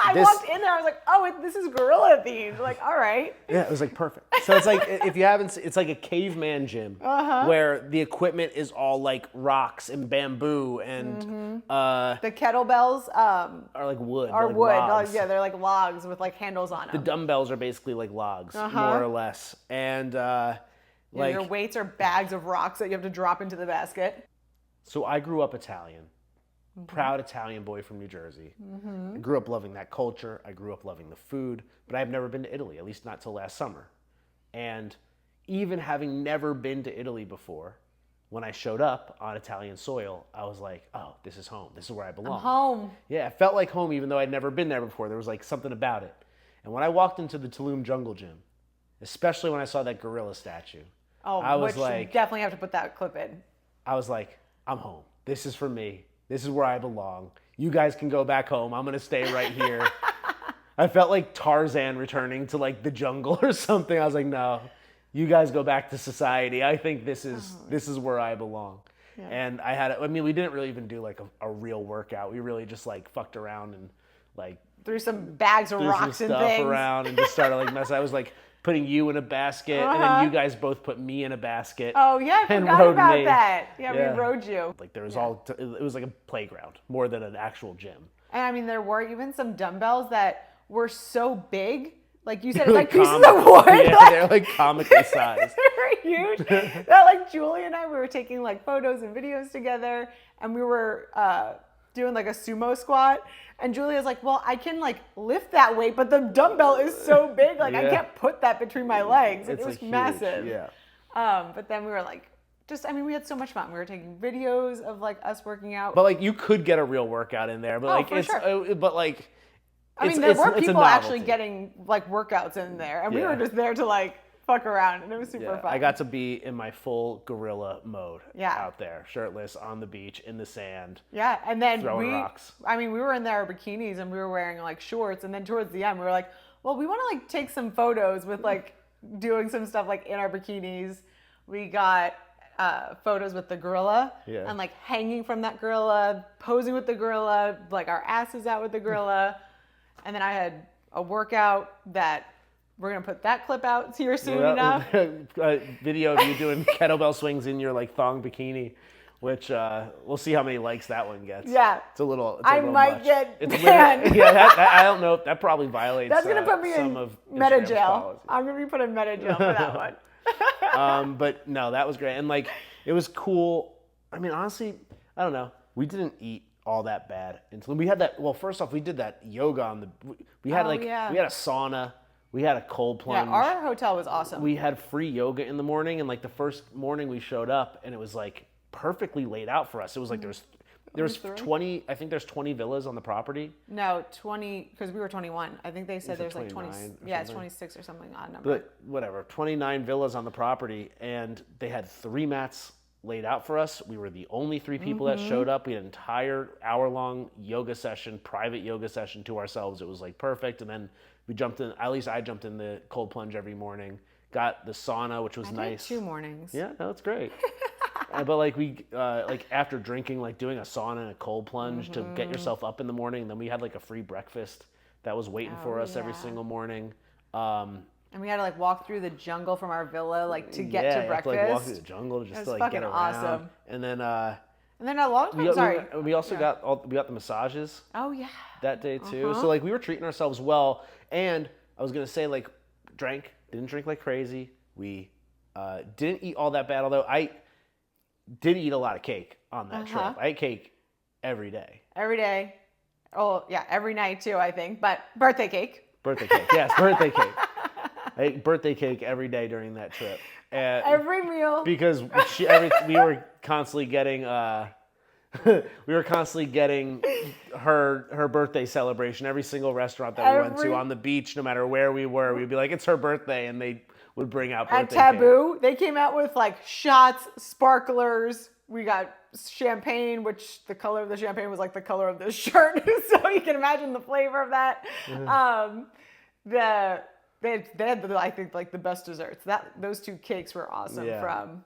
I walked in there. I was like, oh, this is gorilla themed. Like, all right. Yeah, it was like perfect. So it's like, if you haven't, it's like a caveman gym where the equipment is all like rocks and bamboo and The kettlebells are like wood. are they're like wood. logs. Yeah, they're like logs with like handles on them. The dumbbells are basically like logs, more or less. And like your weights are bags of rocks that you have to drop into the basket. So I grew up Italian, proud Italian boy from New Jersey. I grew up loving that culture. I grew up loving the food, but I've never been to Italy, at least not till last summer. And even having never been to Italy before, when I showed up on Italian soil, I was like, oh, this is home. This is where I belong. I'm home. Yeah, it felt like home even though I'd never been there before. There was like something about it. And when I walked into the Tulum jungle gym, especially when I saw that gorilla statue, I was like, you definitely have to put that clip in. I was like, I'm home. This is for me. This is where I belong. You guys can go back home. I'm going to stay right here. I felt like Tarzan returning to like the jungle or something. I was like, no, you guys go back to society. I think this is where I belong. Yeah. And we didn't really even do like a real workout. We really just like fucked around and like threw some bags of rocks and things around and just started like messing. I was like putting you in a basket, and then you guys both put me in a basket. Oh yeah, I forgot about that. Yeah, we rode you. Like there was it was like a playground more than an actual gym. And I mean, there were even some dumbbells that were so big, like you said, it's like pieces of wood. Yeah, they're like comically sized. They were huge. That like Julie and I, we were taking like photos and videos together, and we were doing like a sumo squat. And Julia's like, well, I can like lift that weight, but the dumbbell is so big, like I can't put that between my legs. It was like massive. Huge. Yeah. But then we were like, we had so much fun. We were taking videos of like us working out. But like you could get a real workout in there, but I mean, there were people actually getting like workouts in there, and we were just there to like fuck around, and it was super fun. I got to be in my full gorilla mode out there, shirtless, on the beach, in the sand. Yeah, and then throwing rocks. I mean, we were in there bikinis, and we were wearing like shorts, and then towards the end, we were like, well, we want to like take some photos with like doing some stuff like in our bikinis. We got photos with the gorilla and like hanging from that gorilla, posing with the gorilla, like our asses out with the gorilla. And then I had a workout that we're going to put that clip out here soon enough. A video of you doing kettlebell swings in your like thong bikini, which we'll see how many likes that one gets. Yeah. It's a little I little might much. get it's banned. That I don't know. That probably violates That's going to put me some in of meta Instagram's jail. policy. I'm going to be put in meta jail for that one. But no, that was great. And like, it was cool. I mean, honestly, I don't know. We didn't eat all that bad until we had that. Well, first off, we did that yoga on the. We had we had a sauna. We had a cold plunge. Yeah, our hotel was awesome. We had free yoga in the morning, and like the first morning we showed up, and it was like perfectly laid out for us. It was like there's 20. I think there's 20 villas on the property. No, 20 because we were 21. I think they said there's like 20. Yeah, it's 26 or something odd number. But whatever, 29 villas on the property, and they had 3 mats laid out for us. We were the only 3 people that showed up. We had an entire hour-long yoga session, private yoga session to ourselves. It was like perfect. And then we jumped in, at least I jumped in the cold plunge every morning. Got the sauna, which was nice. I did 2 mornings. Yeah, no, it's great. But like we, like after drinking, like doing a sauna and a cold plunge to get yourself up in the morning. And then we had like a free breakfast that was waiting for us every single morning. And we had to like walk through the jungle from our villa, like to get to breakfast. To, like walk through the jungle just to like get around. Awesome. And then a long time. We also got the massages. Oh yeah. That day too. So like we were treating ourselves well. And I was gonna say like didn't drink like crazy. We didn't eat all that bad. Although I did eat a lot of cake on that trip. I ate cake every day. Every day. Oh yeah, every night too. I think, but birthday cake. Birthday cake. Yes, birthday cake. I ate birthday cake every day during that trip. Every meal. Because we were constantly getting her birthday celebration. Every single restaurant that we went to on the beach, no matter where we were, we'd be like, it's her birthday, and they would bring out birthday cake. At Taboo, they came out with like shots, sparklers. We got champagne, which the color of the champagne was like the color of this shirt, so you can imagine the flavor of that. They had I think like the best desserts. Those 2 cakes were awesome from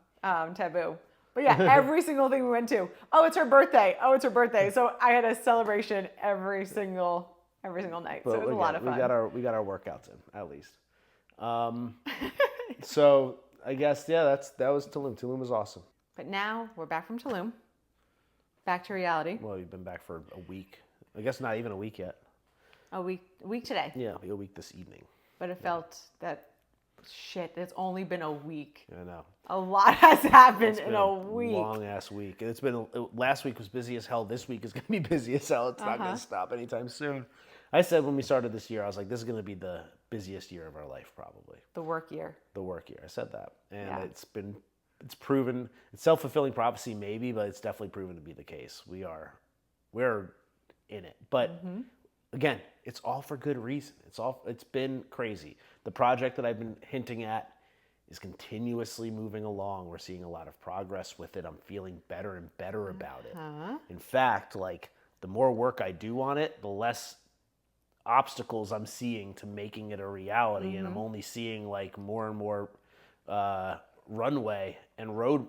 Taboo. But yeah, every single thing we went to. Oh, it's her birthday. Oh, it's her birthday. So I had a celebration every single every single night. But So it was a lot of fun. We got our workouts in, at least. So I guess, yeah, that was Tulum. Tulum was awesome. But now we're back from Tulum. Back to reality. Well, you've been back for a week. I guess not even a week yet. A week today. Yeah, it'll be a week this evening. But it felt that shit, it's only been a week. I know. A lot has happened in Been a week. Long ass week. And it's been last week was busy as hell. This week is going to be busy as hell. It's not going to stop anytime soon. I said when we started this year, I was like, this is going to be the busiest year of our life, probably. The work year. The work year. I said that, and it's proven. It's self-fulfilling prophecy, maybe, but it's definitely proven to be the case. We're in it, but again, it's all for good reason. It's been crazy. The project that I've been hinting at is continuously moving along. We're seeing a lot of progress with it. I'm feeling better and better about it. In fact, like the more work I do on it, the less obstacles I'm seeing to making it a reality, and I'm only seeing like more and more runway and road.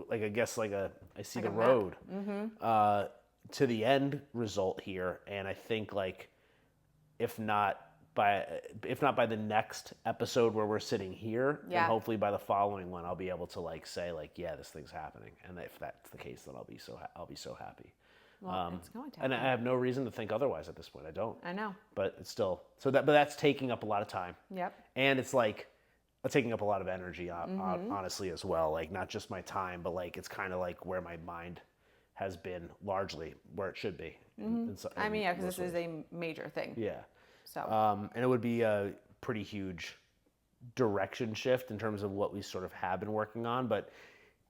Like I guess I see like the road to the end result here, and I think like if not by the next episode where we're sitting here, then hopefully by the following one I'll be able to like say like, yeah, this thing's happening, and if that's the case, then I'll be so happy. Well, it's going to happen. And I have no reason to think otherwise at this point. I don't. I know. But it's still but that's taking up a lot of time. Yep. And it's like taking up a lot of energy, honestly, as well. Like not just my time, but like it's kind of like where my mind has been largely where it should be. Because this is a major thing. Yeah. So. And it would be a pretty huge direction shift in terms of what we sort of have been working on, but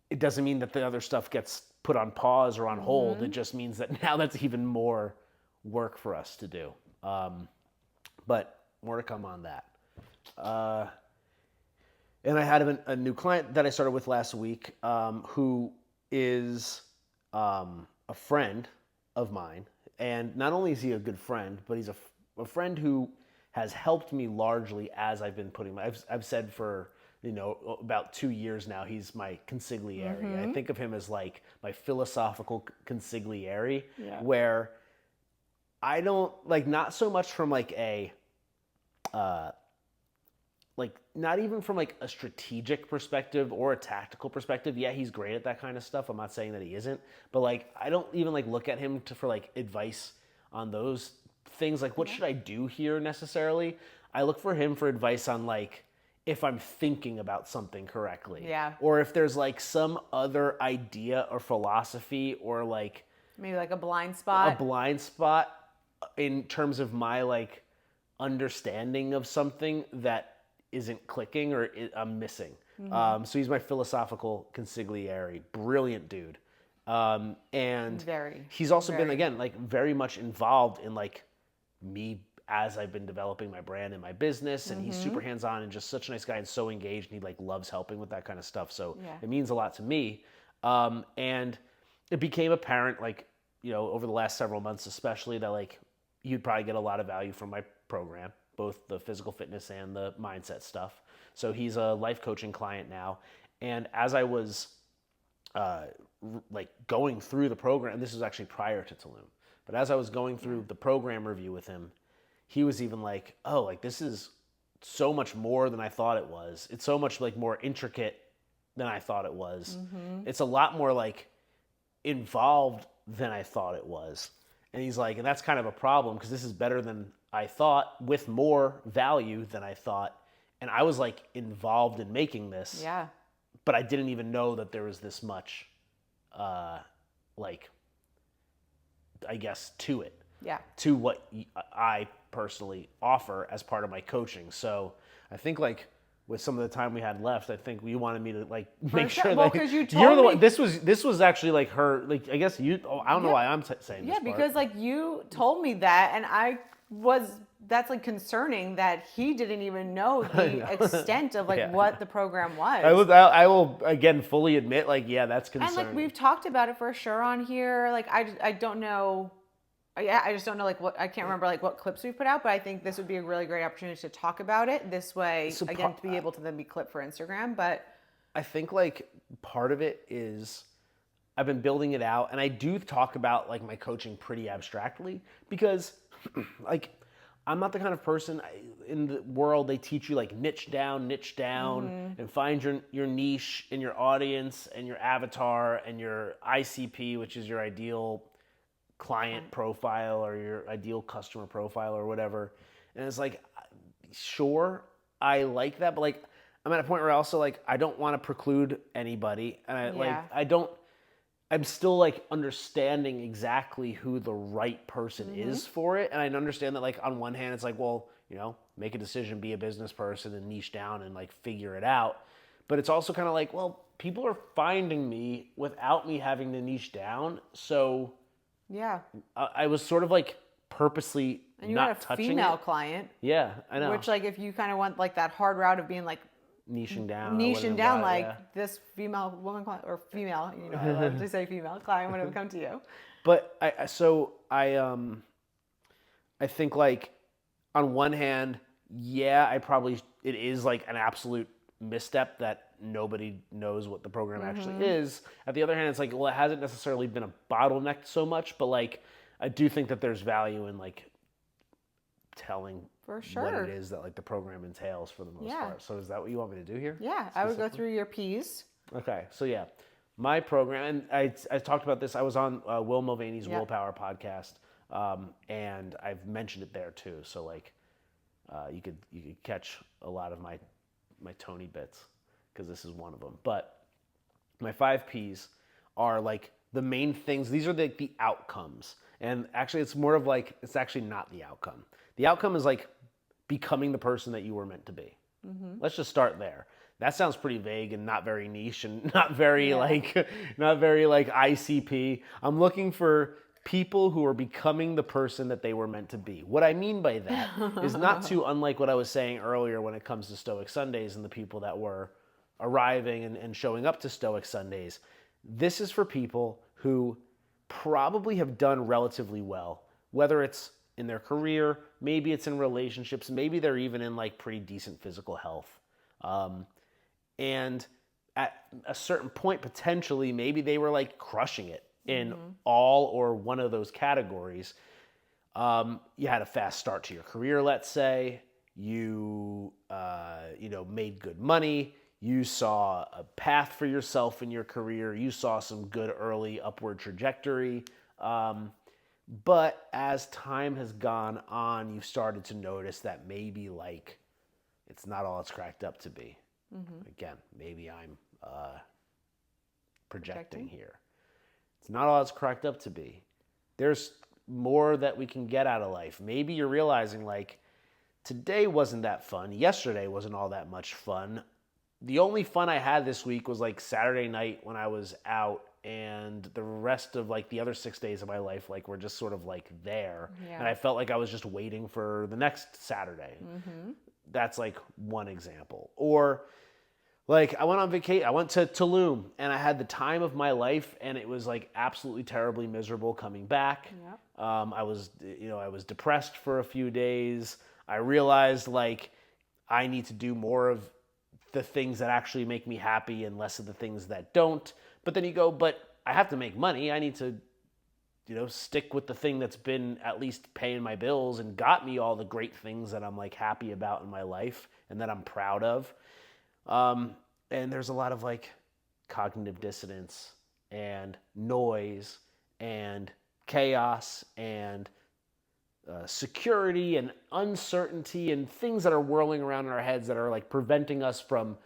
it doesn't mean that the other stuff gets put on pause or on hold. It just means that now that's even more work for us to do. But more to come on that. And I had a new client that I started with last week, who is a friend of mine. And not only is he a good friend, but he's a friend who has helped me largely as I've been putting I've said for about 2 years now, he's my consigliere. I think of him as like my philosophical consigliere, where I don't like, not so much from like not even from like a strategic perspective or a tactical perspective. Yeah, he's great at that kind of stuff. I'm not saying that he isn't, but like I don't even like look at him for like advice on those things. Like what should I do here necessarily? I look for him for advice on like if I'm thinking about something correctly. Yeah. Or if there's like some other idea or philosophy or like maybe like a blind spot. A blind spot in terms of my like understanding of something that isn't clicking or I'm missing. So he's my philosophical consigliere. Brilliant dude. And he's also been, again, like very much involved in like me as I've been developing my brand and my business, and he's super hands-on and just such a nice guy and so engaged, and he like loves helping with that kind of stuff. So it means a lot to me. And it became apparent, like, over the last several months, especially, that like you'd probably get a lot of value from my program, both the physical fitness and the mindset stuff. So he's a life coaching client now. And as I was like going through the program, this was actually prior to Tulum, but as I was going through the program review with him, he was even like, oh, like this is so much more than I thought it was. It's so much like more intricate than I thought it was. It's a lot more like involved than I thought it was. And he's like, and that's kind of a problem because this is better than I thought with more value than I thought. And I was like involved in making this. Yeah. But I didn't even know that there was this much, like, I guess, to it. Yeah. To what I personally offer as part of my coaching. So I think, like, with some of the time we had left, I think you wanted me to like make sure that because you told you're the me one. This was actually like her. Like, I guess you. Oh, I don't know why I'm saying this. Yeah, because like you told me that, and that's like concerning that he didn't even know the extent of like what the program was. I will again fully admit, like, yeah, that's concerning. And like we've talked about it for sure on here. Like I don't know. Yeah, I just don't know like what, I can't remember like what clips we put out, but I think this would be a really great opportunity to talk about it this way, to be able to then be clipped for Instagram. But I think like part of it is I've been building it out, and I do talk about like my coaching pretty abstractly because like, I'm not the kind of person in the world they teach you like niche down, and find your niche and your audience and your avatar and your ICP, which is your ideal client profile or your ideal customer profile or whatever. And it's like, sure, I like that, but like, I'm at a point where I also like, I don't want to preclude anybody. And I'm still like understanding exactly who the right person is for it. And I understand that like on one hand, it's like, well, you know, make a decision, be a business person and niche down and like figure it out. But it's also kind of like, well, people are finding me without me having to niche down. So Yeah. I was sort of like purposely And you not had a touching female it. client. Yeah, I know. Which, like, if you kind of want like that hard route of being like Niching down. niching down, like this female woman client or female, you know, I love to say female client when it comes to you. But I think like on one hand, yeah, it is like an absolute misstep that nobody knows what the program actually is. At the other hand, it's like, well, it hasn't necessarily been a bottleneck so much, but like I do think that there's value in like telling For sure. what it is that like the program entails for the most part. So is that what you want me to do here? Yeah, I would go through your P's. Okay, so yeah, my program, and I talked about this. I was on Will Mulvaney's Willpower podcast, and I've mentioned it there too. So like, you could catch a lot of my Tony bits because this is one of them. But my 5 P's are like the main things. These are the outcomes, and actually, it's more of like it's actually not the outcome. The outcome is like becoming the person that you were meant to be. Let's just start there. That sounds pretty vague and not very niche and not very ICP. I'm looking for people who are becoming the person that they were meant to be. What I mean by that is not too unlike what I was saying earlier when it comes to Stoic Sundays and the people that were arriving and showing up to Stoic Sundays. This is for people who probably have done relatively well, whether it's in their career, maybe it's in relationships, maybe they're even in like pretty decent physical health. And at a certain point, potentially, maybe they were like crushing it in all or one of those categories. You had a fast start to your career, let's say. You made good money. You saw a path for yourself in your career. You saw some good early upward trajectory. But as time has gone on, you've started to notice that maybe like it's not all it's cracked up to be. Again, maybe I'm projecting here. It's not all it's cracked up to be. There's more that we can get out of life. Maybe you're realizing like today wasn't that fun. Yesterday wasn't all that much fun. The only fun I had this week was like Saturday night when I was out, and the rest of like the other 6 days of my life like were just sort of like there. And I felt like I was just waiting for the next Saturday. That's like one example. Or like I went on vacation, I went to Tulum and I had the time of my life, and it was like absolutely terribly miserable coming back. I was depressed for a few days. I realized like I need to do more of the things that actually make me happy and less of the things that don't. But then you go, but I have to make money. I need to, stick with the thing that's been at least paying my bills and got me all the great things that I'm like happy about in my life and that I'm proud of. And there's a lot of like cognitive dissonance and noise and chaos and security and uncertainty and things that are whirling around in our heads that are like preventing us from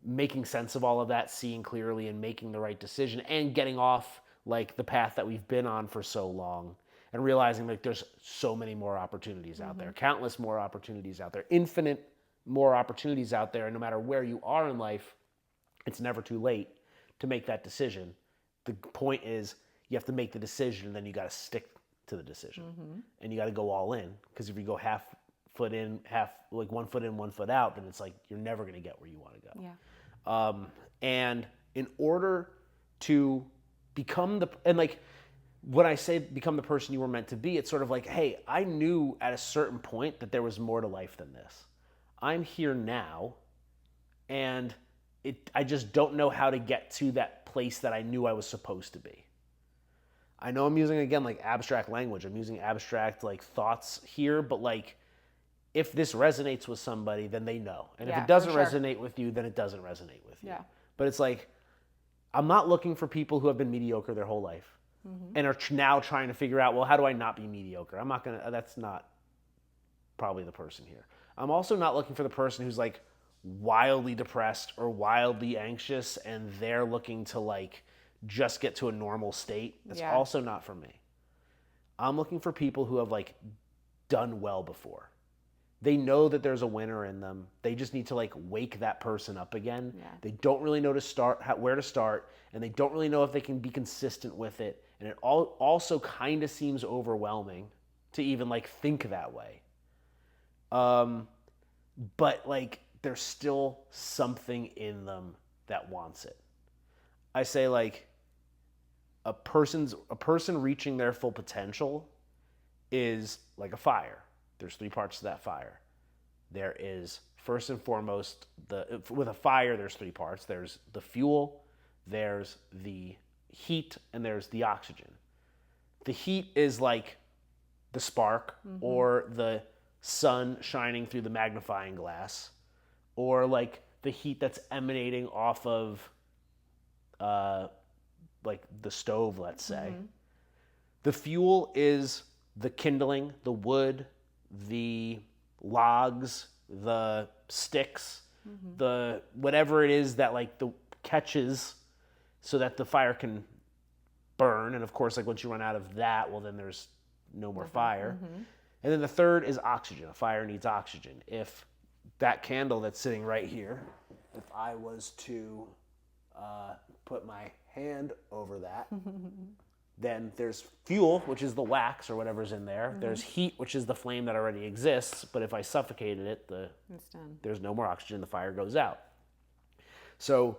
making sense of all of that, seeing clearly and making the right decision and getting off like the path that we've been on for so long and realizing like there's so many more opportunities out there, countless more opportunities out there, infinite more opportunities out there. And no matter where you are in life, it's never too late to make that decision. The point is you have to make the decision and then you got to stick to the decision and you got to go all in, because if you go half foot in, half like 1 foot in, 1 foot out, then it's like you're never going to get where you want to go. And in order to become when I say become the person you were meant to be, it's sort of like, hey, I knew at a certain point that there was more to life than this. I'm here now, and I just don't know how to get to that place that I knew I was supposed to be. I know I'm using, again, like abstract language. I'm using abstract like thoughts here, but like if this resonates with somebody, then they know. And if Yeah, it doesn't for sure. resonate with you, then it doesn't resonate with you. Yeah. But it's like, I'm not looking for people who have been mediocre their whole life and are now trying to figure out, well, how do I not be mediocre? I'm not going to, that's not probably the person here. I'm also not looking for the person who's like wildly depressed or wildly anxious and they're looking to like just get to a normal state. That's Yeah. also not for me. I'm looking for people who have like done well before. They know that there's a winner in them. They just need to like wake that person up again. Yeah. They don't really know where to start, and they don't really know if they can be consistent with it. And it also kind of seems overwhelming to even like think that way. But like there's still something in them that wants it. I say like a person reaching their full potential is like a fire. There's 3 parts to that fire. There is, first and foremost, with a fire, there's 3 parts. There's the fuel, there's the heat, and there's the oxygen. The heat is like the spark or the sun shining through the magnifying glass, or like the heat that's emanating off of like the stove, let's say. The fuel is the kindling, the wood, the logs, the sticks, the whatever it is that like the catches so that the fire can burn. And of course, like once you run out of that, well then there's no more fire. And then the third is oxygen. A fire needs oxygen. If that candle that's sitting right here, if I was to put my hand over that, then there's fuel, which is the wax or whatever's in there. There's heat, which is the flame that already exists. But if I suffocated it, It's done. there's no more oxygen, the fire goes out. So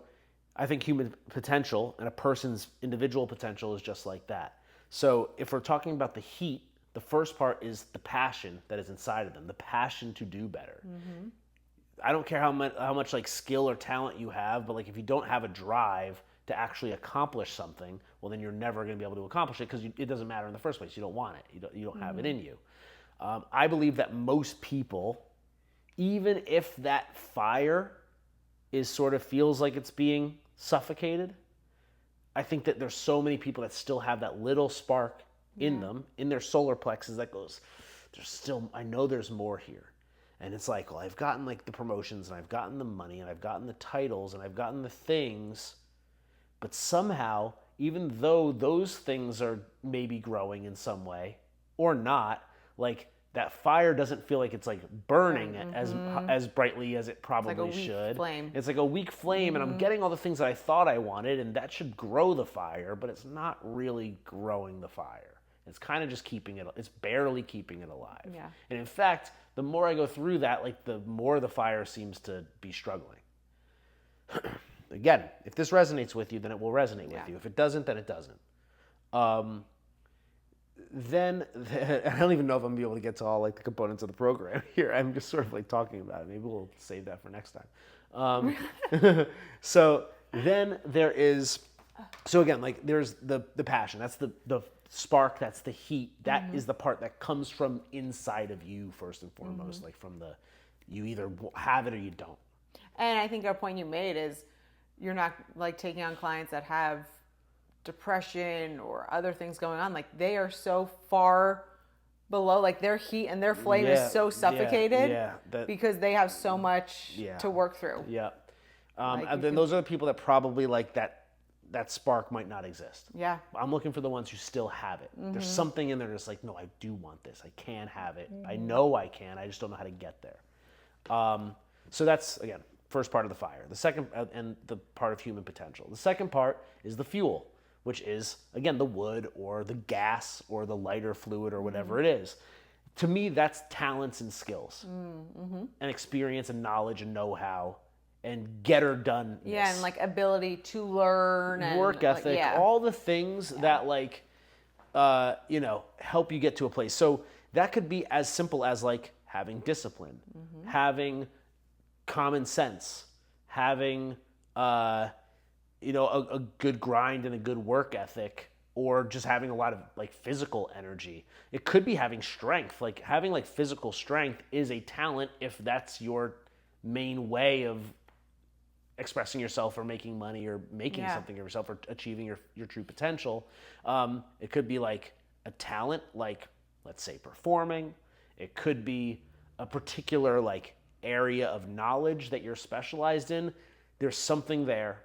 I think human potential and a person's individual potential is just like that. So if we're talking about the heat, the first part is the passion that is inside of them, the passion to do better. I don't care how much like skill or talent you have, but like if you don't have a drive to actually accomplish something, well then you're never going to be able to accomplish it because it doesn't matter in the first place. You don't want it. You don't have it in you. I believe that most people, even if that fire sort of feels like it's being suffocated, I think that there's so many people that still have that little spark in them, in their solar plexus that goes, I know there's more here. And it's like, well, I've gotten like the promotions and I've gotten the money and I've gotten the titles and I've gotten the things, but somehow, even though those things are maybe growing in some way or not, like that fire doesn't feel like it's like burning as brightly as it probably should. Flame. It's like a weak flame, and I'm getting all the things that I thought I wanted, and that should grow the fire, but it's not really growing the fire. It's kind of just it's barely keeping it alive. Yeah. And in fact, the more I go through that, like the more the fire seems to be struggling. Again, if this resonates with you, then it will resonate with you. If it doesn't, then it doesn't. Then I don't even know if I'm gonna be able to get to all like the components of the program here. I'm just sort of like talking about it. Maybe we'll save that for next time. So then there is, so again, like there's the passion. That's the spark. That's the heat. That is the part that comes from inside of you first and foremost. Like from you either have it or you don't. And I think a point you made is you're not like taking on clients that have depression or other things going on. Like they are so far below, like their heat and their flame is so suffocated because they have so much to work through. Yeah. And then those are the people that probably like that spark might not exist. Yeah. I'm looking for the ones who still have it. There's something in there that's like, no, I do want this. I can have it. I know I can. I just don't know how to get there. So that's, again, first part of the fire. The second, and the part of human potential. The second part is the fuel, which is, again, the wood or the gas or the lighter fluid or whatever it is. To me, that's talents and skills and experience and knowledge and know-how and get-her-done. Yeah, and like ability to learn. And work ethic, like, all the things that like, help you get to a place. So that could be as simple as like having discipline, having common sense, having, a good grind and a good work ethic, or just having a lot of like physical energy. It could be having strength. Like having like physical strength is a talent if that's your main way of expressing yourself or making money or making something of yourself or achieving your true potential. It could be like a talent, like let's say performing. It could be a particular like area of knowledge that you're specialized in. There's something there,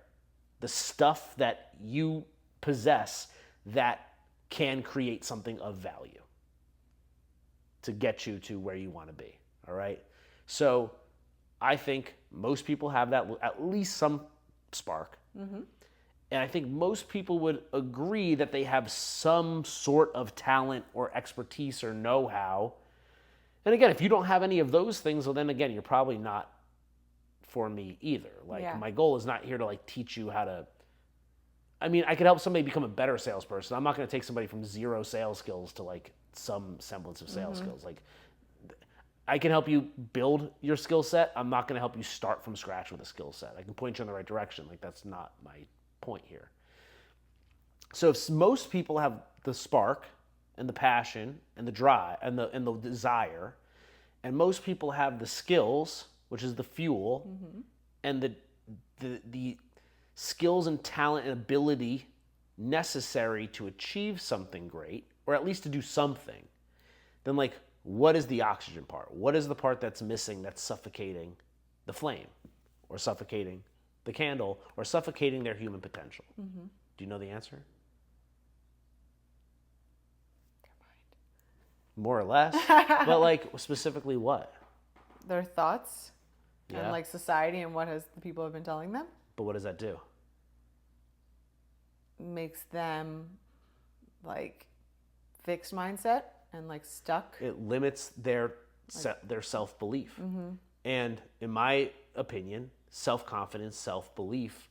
the stuff that you possess that can create something of value to get you to where you want to be. All right. So I think most people have that, at least some spark. Mm-hmm. And I think most people would agree that they have some sort of talent or expertise or know-how. And again, if you don't have any of those things, well, then again, you're probably not for me either. Like my goal is not here to like teach you how to, I mean, I could help somebody become a better salesperson. I'm not going to take somebody from zero sales skills to like some semblance of sales skills. Like I can help you build your skill set. I'm not going to help you start from scratch with a skill set. I can point you in the right direction. Like that's not my point here. So if most people have the spark and the passion and the drive and the desire, and most people have the skills, which is the fuel, and the skills and talent and ability necessary to achieve something great, or at least to do something, then like, what is the oxygen part? What is the part that's missing that's suffocating the flame or suffocating the candle or suffocating their human potential? Mm-hmm. Do you know the answer? More or less. But like specifically what? Their thoughts and like society and what has the people have been telling them. But what does that do? Makes them like fixed mindset and like stuck. It limits their self-belief. Mm-hmm. And in my opinion, self-confidence, self-belief,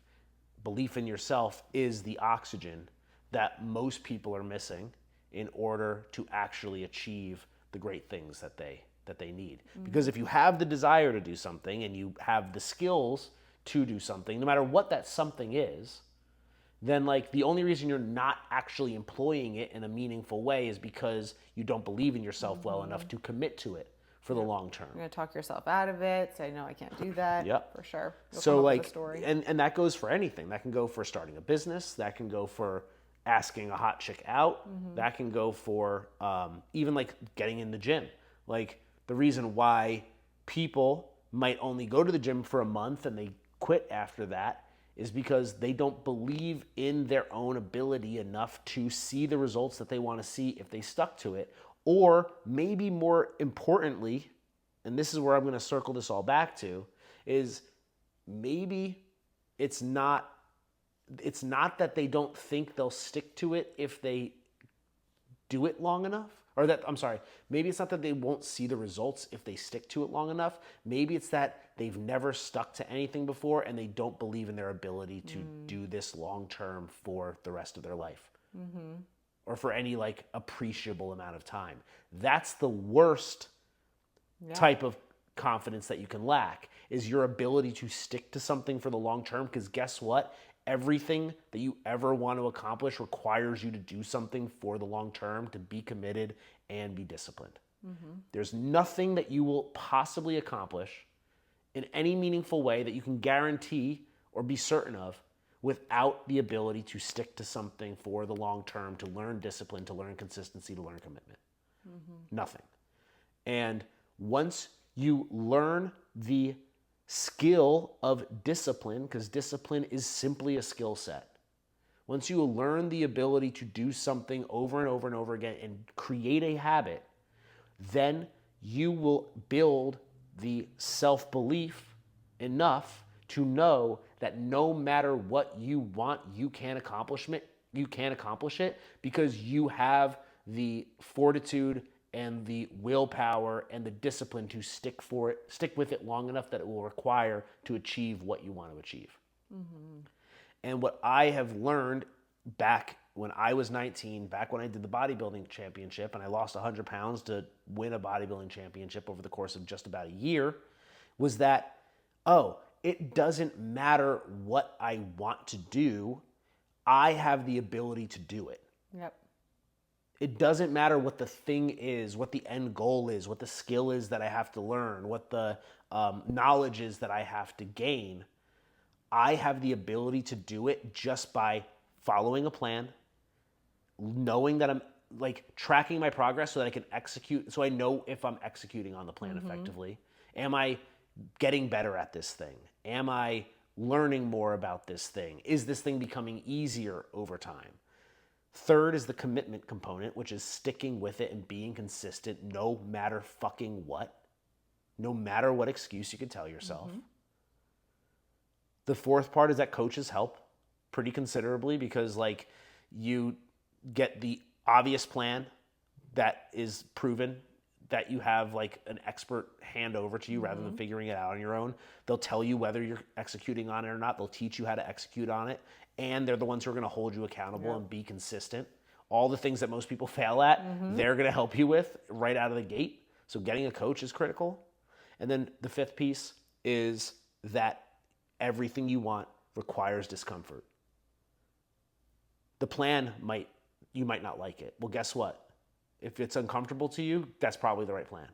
belief in yourself is the oxygen that most people are missing in order to actually achieve the great things that they need. Mm-hmm. Because if you have the desire to do something and you have the skills to do something, no matter what that something is, then like the only reason you're not actually employing it in a meaningful way is because you don't believe in yourself well enough to commit to it for the long term. You're gonna talk yourself out of it, say no, I can't do that. Yep. For sure. You'll so come up like with a story. and that goes for anything. That can go for starting a business, that can go for asking a hot chick out, that can go for even like getting in the gym. Like the reason why people might only go to the gym for a month and they quit after that is because they don't believe in their own ability enough to see the results that they want to see if they stuck to it. Or maybe more importantly, and this is where I'm going to circle this all back to, is maybe it's not that they don't think they'll stick to it if they do it long enough. Or that, I'm sorry, maybe it's not that they won't see the results if they stick to it long enough. Maybe it's that they've never stuck to anything before and they don't believe in their ability to do this long term for the rest of their life. Mm-hmm. Or for any like appreciable amount of time. That's the worst type of confidence that you can lack, is your ability to stick to something for the long term. Because guess what? Everything that you ever want to accomplish requires you to do something for the long term, to be committed and be disciplined. Mm-hmm. There's nothing that you will possibly accomplish in any meaningful way that you can guarantee or be certain of without the ability to stick to something for the long term, to learn discipline, to learn consistency, to learn commitment. Mm-hmm. Nothing. And once you learn the skill of discipline, because discipline is simply a skill set. Once you learn the ability to do something over and over and over again and create a habit, then you will build the self-belief enough to know that no matter what you want, you can accomplish it because you have the fortitude and the willpower and the discipline to stick with it long enough that it will require to achieve what you want to achieve. Mm-hmm. And what I have learned back when I was 19, back when I did the bodybuilding championship and I lost 100 pounds to win a bodybuilding championship over the course of just about a year, was that, it doesn't matter what I want to do, I have the ability to do it. Yep. It doesn't matter what the thing is, what the end goal is, what the skill is that I have to learn, what the knowledge is that I have to gain. I have the ability to do it just by following a plan, knowing that I'm like tracking my progress so that I can execute, so I know if I'm executing on the plan effectively. Am I getting better at this thing? Am I learning more about this thing? Is this thing becoming easier over time? Third is the commitment component, which is sticking with it and being consistent no matter fucking what. No matter what excuse you can tell yourself. The fourth part is that coaches help pretty considerably because like you get the obvious plan that is proven, that you have like an expert hand over to you rather than figuring it out on your own. They'll tell you whether you're executing on it or not. They'll teach you how to execute on it. And they're the ones who are going to hold you accountable and be consistent. All the things that most people fail at, they're going to help you with right out of the gate. So getting a coach is critical. And then the fifth piece is that everything you want requires discomfort. The plan you might not like it. Well, guess what? If it's uncomfortable to you, that's probably the right plan.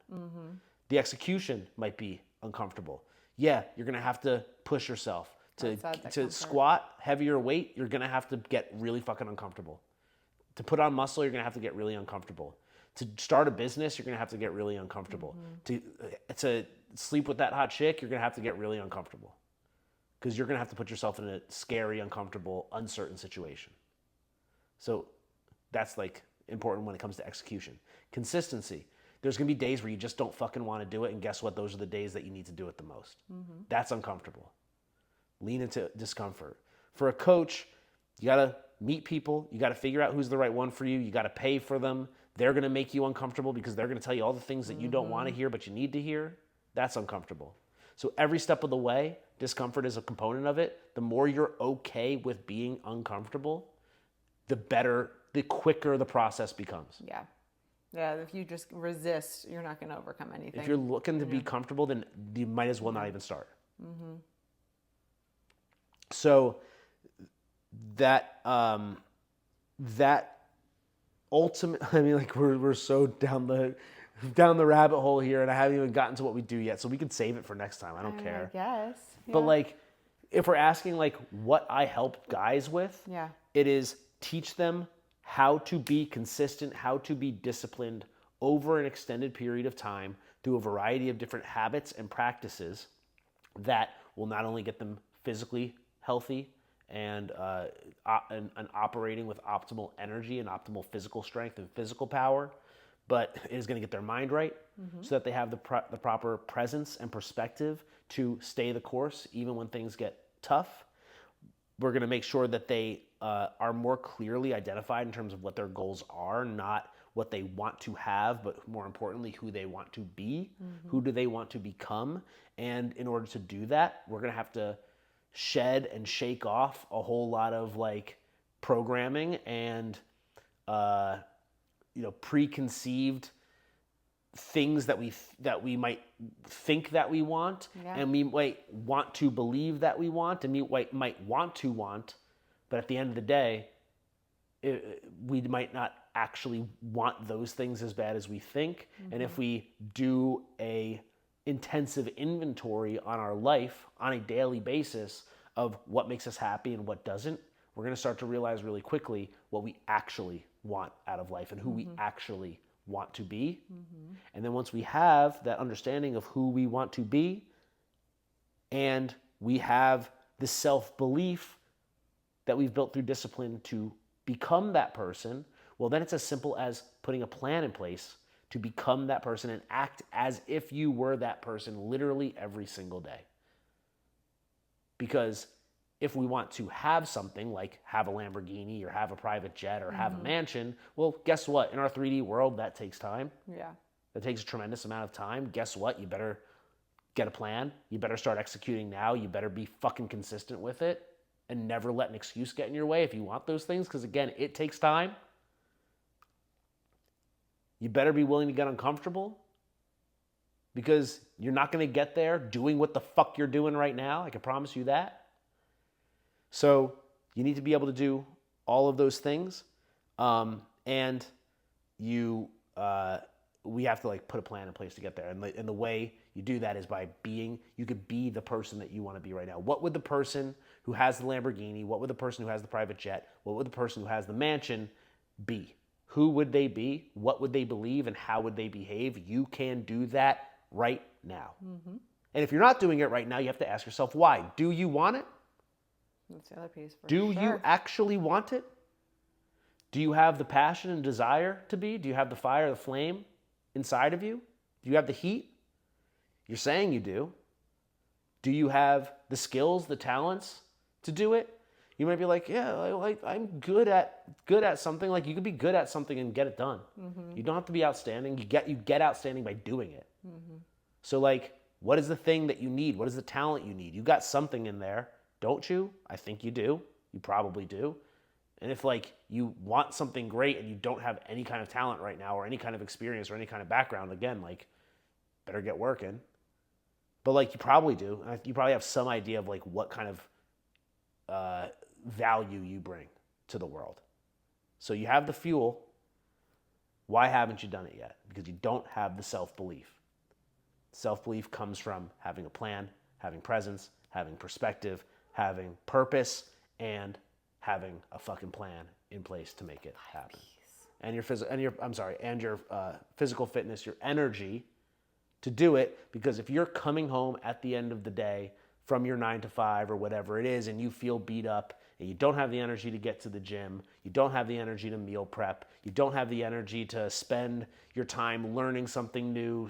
The execution might be uncomfortable. Yeah, you're going to have to push yourself. To squat heavier weight, you're going to have to get really fucking uncomfortable. To put on muscle, you're going to have to get really uncomfortable. To start a business, you're going to have to get really uncomfortable. To sleep with that hot chick, you're going to have to get really uncomfortable. Because you're going to have to put yourself in a scary, uncomfortable, uncertain situation. So that's like important when it comes to execution. Consistency. There's going to be days where you just don't fucking want to do it, and guess what? Those are the days that you need to do it the most. That's uncomfortable. Lean into discomfort. For a coach, you got to meet people. You got to figure out who's the right one for you. You got to pay for them. They're going to make you uncomfortable because they're going to tell you all the things that you don't want to hear, but you need to hear. That's uncomfortable. So every step of the way, discomfort is a component of it. The more you're okay with being uncomfortable, the better, the quicker the process becomes. Yeah. Yeah, if you just resist, you're not going to overcome anything. If you're looking to be comfortable, then you might as well not even start. So that ultimate, I mean, like we're so down the rabbit hole here, and I haven't even gotten to what we do yet. So we could save it for next time. I don't care. I guess. Yeah. But like, if we're asking like what I help guys with, it is teach them how to be consistent, how to be disciplined over an extended period of time through a variety of different habits and practices that will not only get them physically healthy and operating with optimal energy and optimal physical strength and physical power, but it is going to get their mind right so that they have the proper presence and perspective to stay the course even when things get tough. We're going to make sure that they are more clearly identified in terms of what their goals are, not what they want to have, but more importantly, who they want to be, who do they want to become. And in order to do that, we're going to have to shed and shake off a whole lot of like programming and preconceived things that we might think that we want, and we might want to believe that we want, and we might want to want, but at the end of the day, we might not actually want those things as bad as we think. And if we do a intensive inventory on our life on a daily basis of what makes us happy and what doesn't, we're going to start to realize really quickly what we actually want out of life and who we actually want to be. And then once we have that understanding of who we want to be, and we have the self-belief that we've built through discipline to become that person, well, then it's as simple as putting a plan in place to become that person and act as if you were that person literally every single day. Because if we want to have something like have a Lamborghini or have a private jet or have a mansion, well, guess what? In our 3D world, that takes time. Yeah. That takes a tremendous amount of time. Guess what? You better get a plan. You better start executing now. You better be fucking consistent with it and never let an excuse get in your way if you want those things. Because again, it takes time. You better be willing to get uncomfortable because you're not going to get there doing what the fuck you're doing right now. I can promise you that. So you need to be able to do all of those things. And you, we have to like put a plan in place to get there. And the way you do that is by you could be the person that you want to be right now. What would the person who has the Lamborghini, what would the person who has the private jet, what would the person who has the mansion be? Who would they be? What would they believe? And how would they behave? You can do that right now. And if you're not doing it right now, you have to ask yourself why. Do you want it? That's the other piece. Do you actually want it? Do you have the passion and desire to be? Do you have the fire, the flame inside of you? Do you have the heat? You're saying you do. Do you have the skills, the talents to do it? You might be like, yeah, I'm good at something. Like you could be good at something and get it done. You don't have to be outstanding. You get outstanding by doing it. So like, what is the thing that you need? What is the talent you need? You got something in there, don't you? I think you do. You probably do. And if like you want something great and you don't have any kind of talent right now or any kind of experience or any kind of background, again, like better get working. But like you probably do. You probably have some idea of like what kind of value you bring to the world. So you have the fuel. Why haven't you done it yet? Because you don't have the self-belief. Self-belief comes from having a plan, having presence, having perspective, having purpose, and having a fucking plan in place to make it happen. And your physical fitness, your energy to do it. Because if you're coming home at the end of the day from your 9 to 5 or whatever it is, and you feel beat up, and you don't have the energy to get to the gym, you don't have the energy to meal prep, you don't have the energy to spend your time learning something new,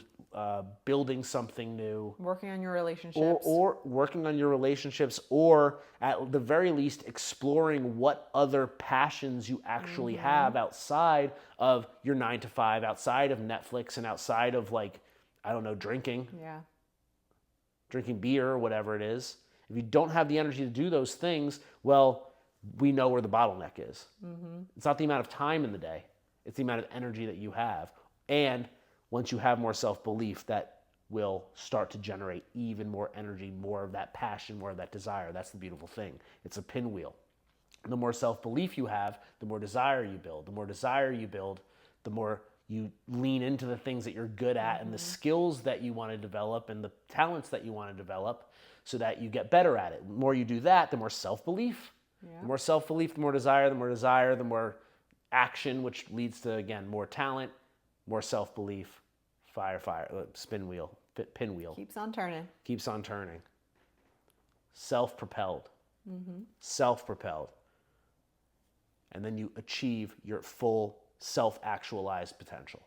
building something new, working on your relationships, or working on your relationships, or at the very least exploring what other passions you actually have outside of your 9 to 5, outside of Netflix, and outside of like, I don't know, drinking beer or whatever it is. If you don't have the energy to do those things, well, we know where the bottleneck is. It's not the amount of time in the day. It's the amount of energy that you have. And once you have more self-belief, that will start to generate even more energy, more of that passion, more of that desire. That's the beautiful thing. It's a pinwheel. The more self-belief you have, the more desire you build. The more desire you build, the more you lean into the things that you're good at and the skills that you want to develop and the talents that you want to develop so that you get better at it. The more you do that, the more self-belief. The more self-belief, the more desire, the more action, which leads to, again, more talent, more self-belief, pinwheel. keeps on turning. Keeps on turning. Self-propelled. Self-propelled. And then you achieve your full self-actualized potential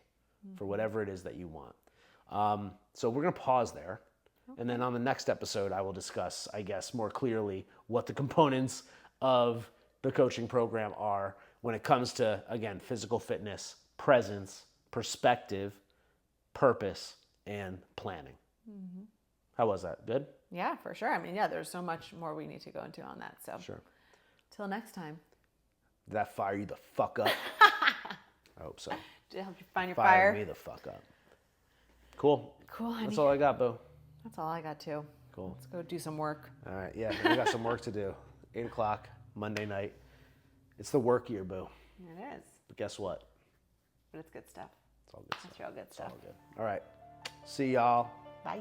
for whatever it is that you want. So we're going to pause there. And then on the next episode, I will discuss, I guess, more clearly what the components of the coaching program are when it comes to, again, physical fitness, presence, perspective, purpose, and planning. How was that? Good? Yeah, for sure. I mean, there's so much more we need to go into on that. So Sure. Till next time. Did that fire you the fuck up? I hope so. Did it help you find your Fire fire? me the fuck up. Cool. Cool, honey. That's all I got, Bo. That's all I got too. Cool. Let's go do some work. All right, yeah, we got some work to do. 8 o'clock, Monday night. It's the work year, Boo. It is. But guess what? But it's good stuff. It's all good stuff. It's real good It's stuff. all good. All right. See y'all. Bye.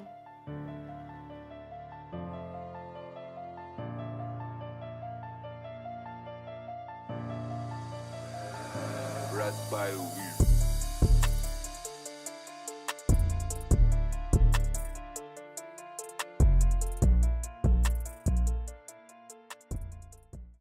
Right by the wheel.